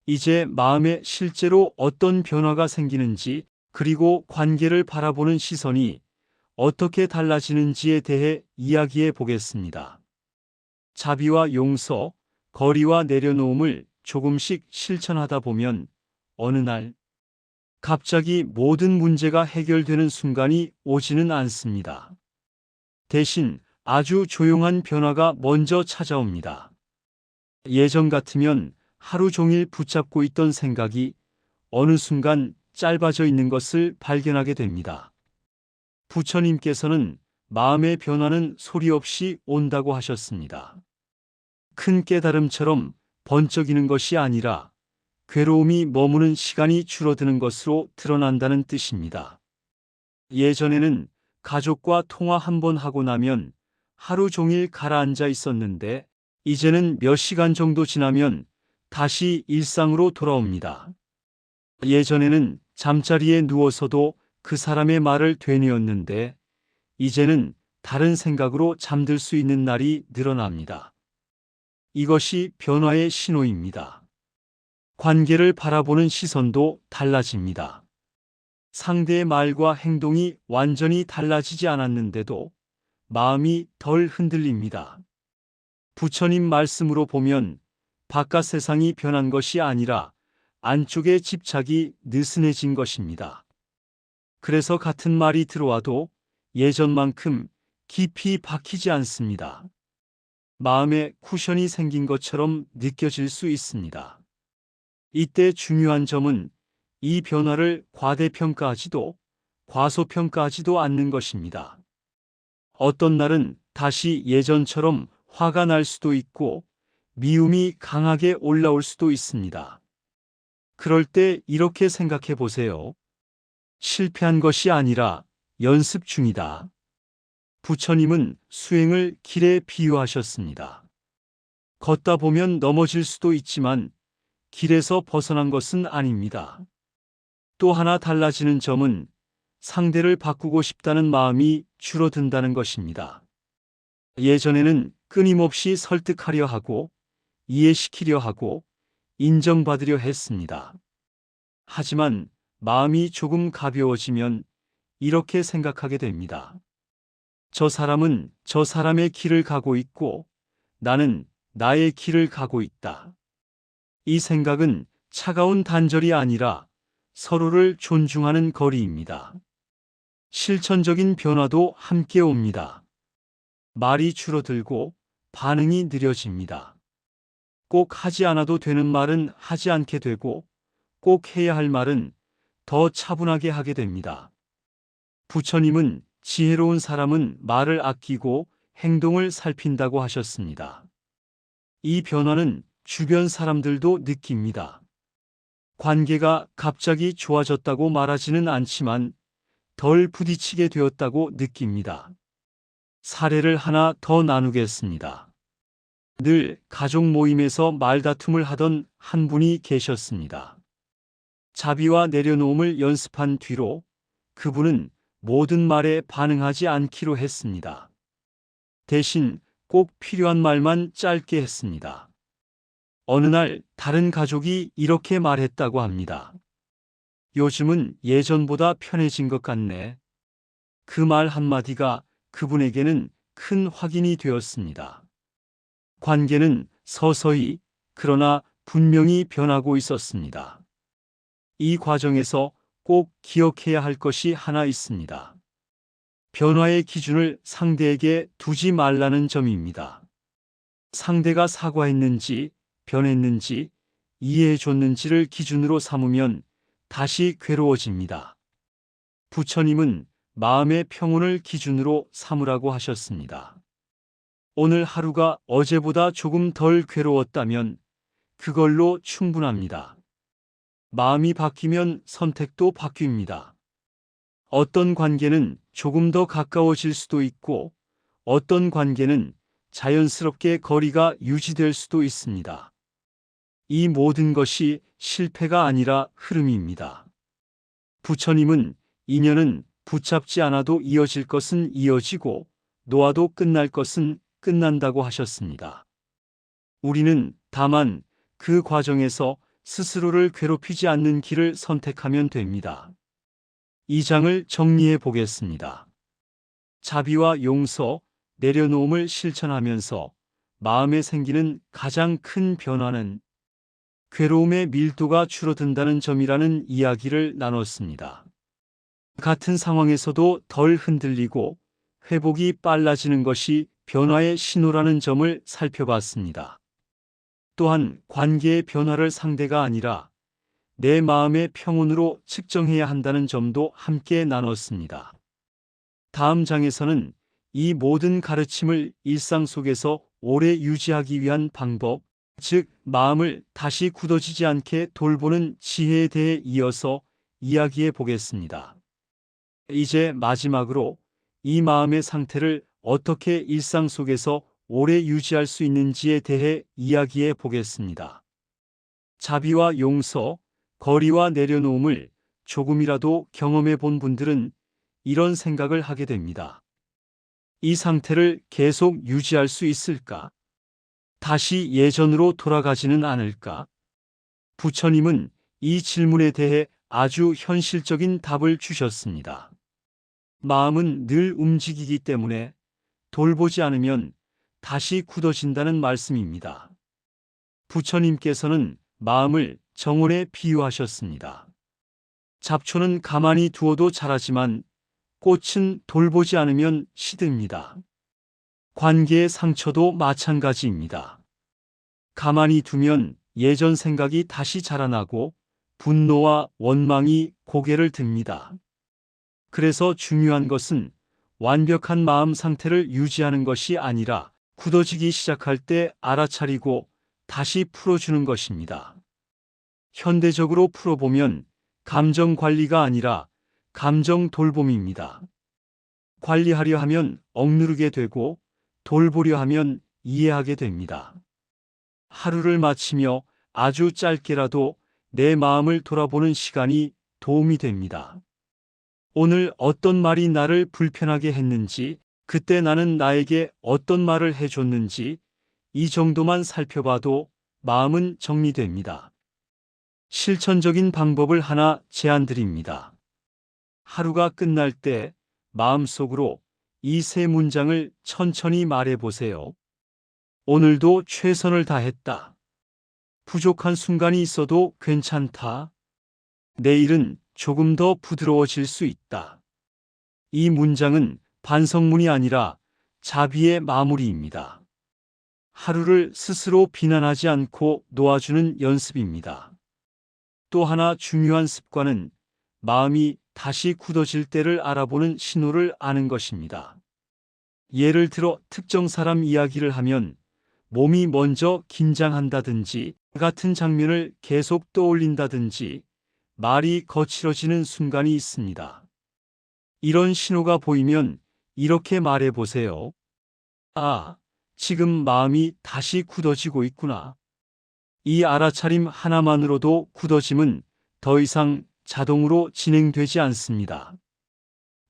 이제 마음에 실제로 어떤 변화가 생기는지, 그리고 관계를 바라보는 시선이 어떻게 달라지는지에 대해 이야기해 보겠습니다. 자비와 용서, 거리와 내려놓음을 조금씩 실천하다 보면 어느 날 갑자기 모든 문제가 해결되는 순간이 오지는 않습니다. 대신 아주 조용한 변화가 먼저 찾아옵니다. 예전 같으면 하루 종일 붙잡고 있던 생각이 어느 순간 짧아져 있는 것을 발견하게 됩니다. 부처님께서는 마음의 변화는 소리 없이 온다고 하셨습니다. 큰 깨달음처럼 번쩍이는 것이 아니라 괴로움이 머무는 시간이 줄어드는 것으로 드러난다는 뜻입니다. 예전에는 가족과 통화 한 번 하고 나면 하루 종일 가라앉아 있었는데 이제는 몇 시간 정도 지나면 다시 일상으로 돌아옵니다. 예전에는 잠자리에 누워서도 그 사람의 말을 되뇌었는데 이제는 다른 생각으로 잠들 수 있는 날이 늘어납니다. 이것이 변화의 신호입니다. 관계를 바라보는 시선도 달라집니다. 상대의 말과 행동이 완전히 달라지지 않았는데도 마음이 덜 흔들립니다. 부처님 말씀으로 보면 바깥 세상이 변한 것이 아니라 안쪽의 집착이 느슨해진 것입니다. 그래서 같은 말이 들어와도 예전만큼 깊이 박히지 않습니다. 마음에 쿠션이 생긴 것처럼 느껴질 수 있습니다. 이때 중요한 점은 이 변화를 과대평가하지도 과소평가하지도 않는 것입니다. 어떤 날은 다시 예전처럼 화가 날 수도 있고 미움이 강하게 올라올 수도 있습니다. 그럴 때 이렇게 생각해 보세요. 실패한 것이 아니라 연습 중이다. 부처님은 수행을 길에 비유하셨습니다. 걷다 보면 넘어질 수도 있지만 길에서 벗어난 것은 아닙니다. 또 하나 달라지는 점은 상대를 바꾸고 싶다는 마음이 줄어든다는 것입니다. 예전에는 끊임없이 설득하려 하고 이해시키려 하고 인정받으려 했습니다. 하지만 마음이 조금 가벼워지면 이렇게 생각하게 됩니다. 저 사람은 저 사람의 길을 가고 있고 나는 나의 길을 가고 있다. 이 생각은 차가운 단절이 아니라 서로를 존중하는 거리입니다. 실천적인 변화도 함께 옵니다. 말이 줄어들고 반응이 느려집니다. 꼭 하지 않아도 되는 말은 하지 않게 되고 꼭 해야 할 말은 더 차분하게 하게 됩니다. 부처님은 지혜로운 사람은 말을 아끼고 행동을 살핀다고 하셨습니다. 이 변화는 주변 사람들도 느낍니다. 관계가 갑자기 좋아졌다고 말하지는 않지만 덜 부딪히게 되었다고 느낍니다. 사례를 하나 더 나누겠습니다. 늘 가족 모임에서 말다툼을 하던 한 분이 계셨습니다. 자비와 내려놓음을 연습한 뒤로 그분은 모든 말에 반응하지 않기로 했습니다. 대신 꼭 필요한 말만 짧게 했습니다. 어느 날 다른 가족이 이렇게 말했다고 합니다. 요즘은 예전보다 편해진 것 같네. 그 말 한마디가 그분에게는 큰 확인이 되었습니다. 관계는 서서히 그러나 분명히 변하고 있었습니다. 이 과정에서 꼭 기억해야 할 것이 하나 있습니다. 변화의 기준을 상대에게 두지 말라는 점입니다. 상대가 사과했는지, 변했는지, 이해해줬는지를 기준으로 삼으면 다시 괴로워집니다. 부처님은 마음의 평온을 기준으로 삼으라고 하셨습니다. 오늘 하루가 어제보다 조금 덜 괴로웠다면 그걸로 충분합니다. 마음이 바뀌면 선택도 바뀝니다. 어떤 관계는 조금 더 가까워질 수도 있고 어떤 관계는 자연스럽게 거리가 유지될 수도 있습니다. 이 모든 것이 실패가 아니라 흐름입니다. 부처님은 인연은 붙잡지 않아도 이어질 것은 이어지고 놓아도 끝날 것은 끝난다고 하셨습니다. 우리는 다만 그 과정에서 스스로를 괴롭히지 않는 길을 선택하면 됩니다. 이 장을 정리해 보겠습니다. 자비와 용서, 내려놓음을 실천하면서 마음에 생기는 가장 큰 변화는 괴로움의 밀도가 줄어든다는 점이라는 이야기를 나눴습니다. 같은 상황에서도 덜 흔들리고 회복이 빨라지는 것이 변화의 신호라는 점을 살펴봤습니다. 또한 관계의 변화를 상대가 아니라 내 마음의 평온으로 측정해야 한다는 점도 함께 나눴습니다. 다음 장에서는 이 모든 가르침을 일상 속에서 오래 유지하기 위한 방법, 즉 마음을 다시 굳어지지 않게 돌보는 지혜에 대해 이어서 이야기해 보겠습니다. 이제 마지막으로 이 마음의 상태를 어떻게 일상 속에서 오래 유지할 수 있는지에 대해 이야기해 보겠습니다. 자비와 용서, 거리와 내려놓음을 조금이라도 경험해 본 분들은 이런 생각을 하게 됩니다. 이 상태를 계속 유지할 수 있을까? 다시 예전으로 돌아가지는 않을까? 부처님은 이 질문에 대해 아주 현실적인 답을 주셨습니다. 마음은 늘 움직이기 때문에 돌보지 않으면 다시 굳어진다는 말씀입니다. 부처님께서는 마음을 정원에 비유하셨습니다. 잡초는 가만히 두어도 자라지만 꽃은 돌보지 않으면 시듭니다. 관계의 상처도 마찬가지입니다. 가만히 두면 예전 생각이 다시 자라나고 분노와 원망이 고개를 듭니다. 그래서 중요한 것은 완벽한 마음 상태를 유지하는 것이 아니라 굳어지기 시작할 때 알아차리고 다시 풀어주는 것입니다. 현대적으로 풀어보면 감정 관리가 아니라 감정 돌봄입니다. 관리하려 하면 억누르게 되고 돌보려 하면 이해하게 됩니다. 하루를 마치며 아주 짧게라도 내 마음을 돌아보는 시간이 도움이 됩니다. 오늘 어떤 말이 나를 불편하게 했는지, 그때 나는 나에게 어떤 말을 해줬는지, 이 정도만 살펴봐도 마음은 정리됩니다. 실천적인 방법을 하나 제안드립니다. 하루가 끝날 때 마음속으로 이 세 문장을 천천히 말해보세요. 오늘도 최선을 다했다. 부족한 순간이 있어도 괜찮다. 내일은 조금 더 부드러워질 수 있다. 이 문장은 반성문이 아니라 자비의 마무리입니다. 하루를 스스로 비난하지 않고 놓아주는 연습입니다. 또 하나 중요한 습관은 마음이 다시 굳어질 때를 알아보는 신호를 아는 것입니다. 예를 들어 특정 사람 이야기를 하면 몸이 먼저 긴장한다든지 같은 장면을 계속 떠올린다든지 말이 거칠어지는 순간이 있습니다. 이런 신호가 보이면 이렇게 말해보세요. 아, 지금 마음이 다시 굳어지고 있구나. 이 알아차림 하나만으로도 굳어짐은 더 이상 자동으로 진행되지 않습니다.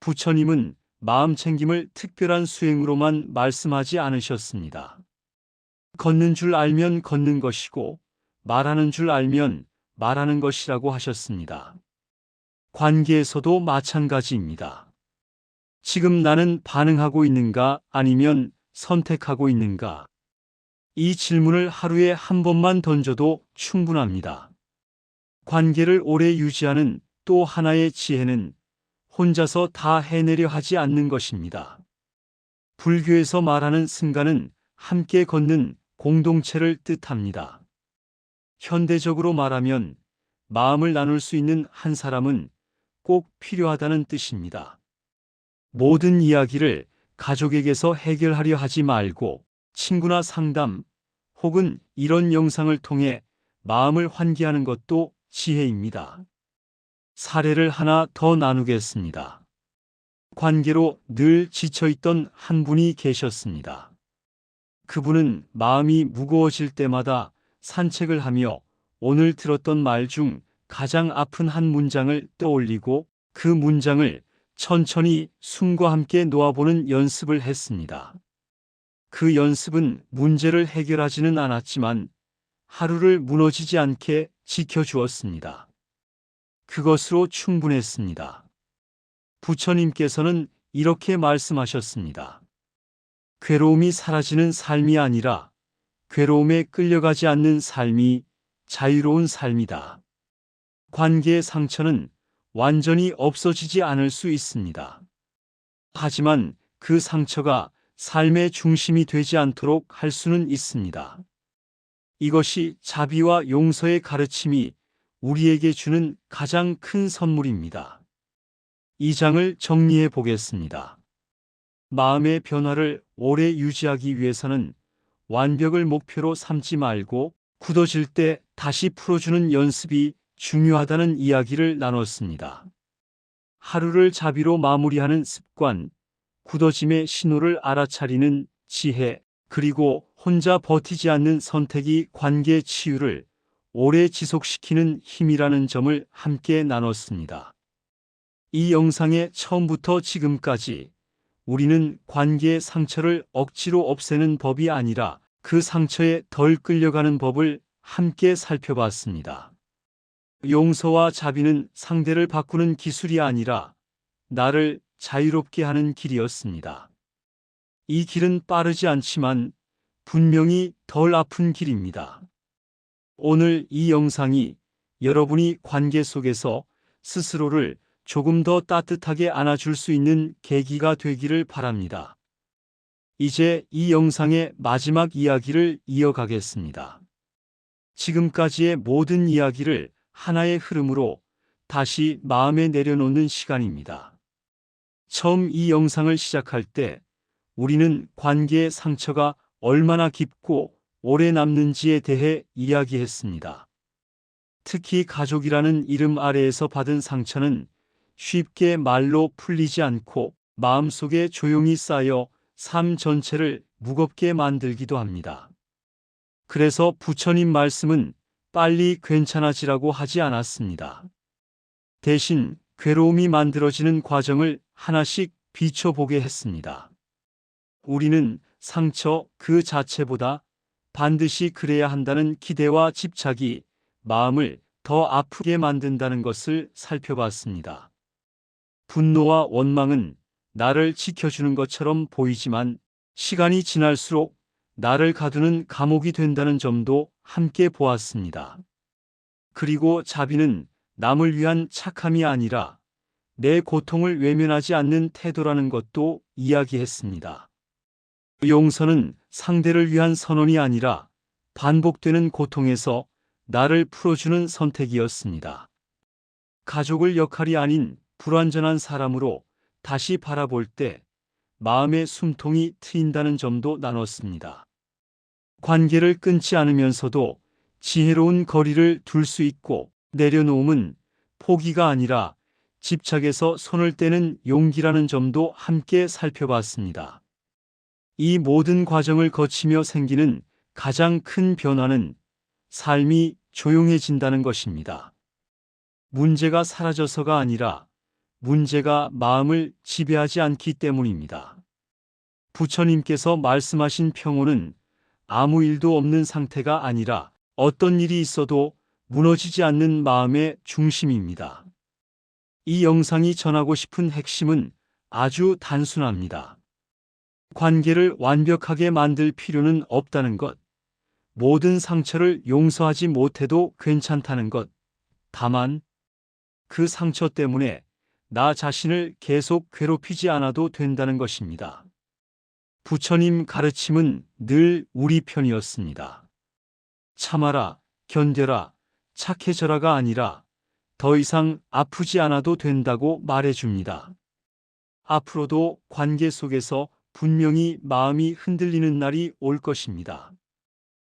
부처님은 마음 챙김을 특별한 수행으로만 말씀하지 않으셨습니다. 걷는 줄 알면 걷는 것이고 말하는 줄 알면 말하는 것이라고 하셨습니다. 관계에서도 마찬가지입니다. 지금 나는 반응하고 있는가 아니면 선택하고 있는가? 이 질문을 하루에 한 번만 던져도 충분합니다. 관계를 오래 유지하는 또 하나의 지혜는 혼자서 다 해내려 하지 않는 것입니다. 불교에서 말하는 승가는 함께 걷는 공동체를 뜻합니다. 현대적으로 말하면 마음을 나눌 수 있는 한 사람은 꼭 필요하다는 뜻입니다. 모든 이야기를 가족에게서 해결하려 하지 말고 친구나 상담 혹은 이런 영상을 통해 마음을 환기하는 것도 지혜입니다. 사례를 하나 더 나누겠습니다. 관계로 늘 지쳐있던 한 분이 계셨습니다. 그분은 마음이 무거워질 때마다 산책을 하며 오늘 들었던 말 중 가장 아픈 한 문장을 떠올리고 그 문장을 천천히 숨과 함께 놓아보는 연습을 했습니다. 그 연습은 문제를 해결하지는 않았지만 하루를 무너지지 않게 지켜주었습니다. 그것으로 충분했습니다. 부처님께서는 이렇게 말씀하셨습니다. 괴로움이 사라지는 삶이 아니라 괴로움에 끌려가지 않는 삶이 자유로운 삶이다. 관계의 상처는 완전히 없어지지 않을 수 있습니다. 하지만 그 상처가 삶의 중심이 되지 않도록 할 수는 있습니다. 이것이 자비와 용서의 가르침이 우리에게 주는 가장 큰 선물입니다. 이 장을 정리해 보겠습니다. 마음의 변화를 오래 유지하기 위해서는 완벽을 목표로 삼지 말고 굳어질 때 다시 풀어주는 연습이 중요하다는 이야기를 나눴습니다. 하루를 자비로 마무리하는 습관, 굳어짐의 신호를 알아차리는 지혜, 그리고 혼자 버티지 않는 선택이 관계 치유를 오래 지속시키는 힘이라는 점을 함께 나눴습니다. 이 영상의 처음부터 지금까지 우리는 관계의 상처를 억지로 없애는 법이 아니라 그 상처에 덜 끌려가는 법을 함께 살펴봤습니다. 용서와 자비는 상대를 바꾸는 기술이 아니라 나를 자유롭게 하는 길이었습니다. 이 길은 빠르지 않지만 분명히 덜 아픈 길입니다. 오늘 이 영상이 여러분이 관계 속에서 스스로를 조금 더 따뜻하게 안아줄 수 있는 계기가 되기를 바랍니다. 이제 이 영상의 마지막 이야기를 이어가겠습니다. 지금까지의 모든 이야기를 하나의 흐름으로 다시 마음에 내려놓는 시간입니다. 처음 이 영상을 시작할 때 우리는 관계의 상처가 얼마나 깊고 오래 남는지에 대해 이야기했습니다. 특히 가족이라는 이름 아래에서 받은 상처는 쉽게 말로 풀리지 않고 마음속에 조용히 쌓여 삶 전체를 무겁게 만들기도 합니다. 그래서 부처님 말씀은 빨리 괜찮아지라고 하지 않았습니다. 대신 괴로움이 만들어지는 과정을 하나씩 비춰보게 했습니다. 우리는 상처 그 자체보다 반드시 그래야 한다는 기대와 집착이 마음을 더 아프게 만든다는 것을 살펴봤습니다. 분노와 원망은 나를 지켜주는 것처럼 보이지만 시간이 지날수록 나를 가두는 감옥이 된다는 점도 함께 보았습니다. 그리고 자비는 남을 위한 착함이 아니라 내 고통을 외면하지 않는 태도라는 것도 이야기했습니다. 용서는 상대를 위한 선언이 아니라 반복되는 고통에서 나를 풀어주는 선택이었습니다. 가족을 역할이 아닌 불완전한 사람으로 다시 바라볼 때 마음의 숨통이 트인다는 점도 나눴습니다. 관계를 끊지 않으면서도 지혜로운 거리를 둘 수 있고 내려놓음은 포기가 아니라 집착에서 손을 떼는 용기라는 점도 함께 살펴봤습니다. 이 모든 과정을 거치며 생기는 가장 큰 변화는 삶이 조용해진다는 것입니다. 문제가 사라져서가 아니라 문제가 마음을 지배하지 않기 때문입니다. 부처님께서 말씀하신 평온은 아무 일도 없는 상태가 아니라 어떤 일이 있어도 무너지지 않는 마음의 중심입니다. 이 영상이 전하고 싶은 핵심은 아주 단순합니다. 관계를 완벽하게 만들 필요는 없다는 것, 모든 상처를 용서하지 못해도 괜찮다는 것, 다만 그 상처 때문에 나 자신을 계속 괴롭히지 않아도 된다는 것입니다. 부처님 가르침은 늘 우리 편이었습니다. 참아라, 견뎌라, 착해져라가 아니라 더 이상 아프지 않아도 된다고 말해줍니다. 앞으로도 관계 속에서 분명히 마음이 흔들리는 날이 올 것입니다.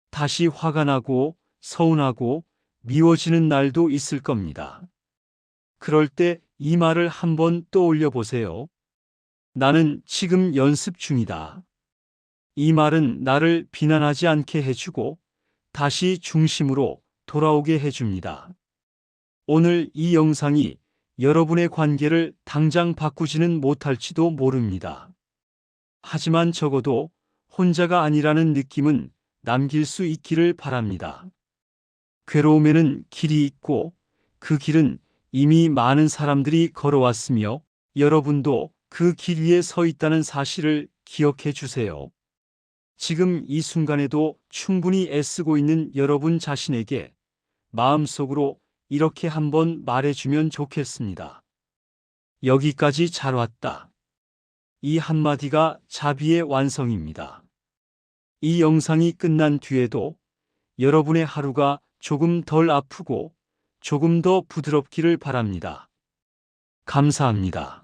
다시 화가 나고 서운하고 미워지는 날도 있을 겁니다. 그럴 때 이 말을 한번 떠올려 보세요. 나는 지금 연습 중이다. 이 말은 나를 비난하지 않게 해주고 다시 중심으로 돌아오게 해줍니다. 오늘 이 영상이 여러분의 관계를 당장 바꾸지는 못할지도 모릅니다. 하지만 적어도 혼자가 아니라는 느낌은 남길 수 있기를 바랍니다. 괴로움에는 길이 있고 그 길은 이미 많은 사람들이 걸어왔으며 여러분도 그 길 위에 서 있다는 사실을 기억해 주세요. 지금 이 순간에도 충분히 애쓰고 있는 여러분 자신에게 마음속으로 이렇게 한번 말해주면 좋겠습니다. 여기까지 잘 왔다. 이 한마디가 자비의 완성입니다. 이 영상이 끝난 뒤에도 여러분의 하루가 조금 덜 아프고 조금 더 부드럽기를 바랍니다. 감사합니다.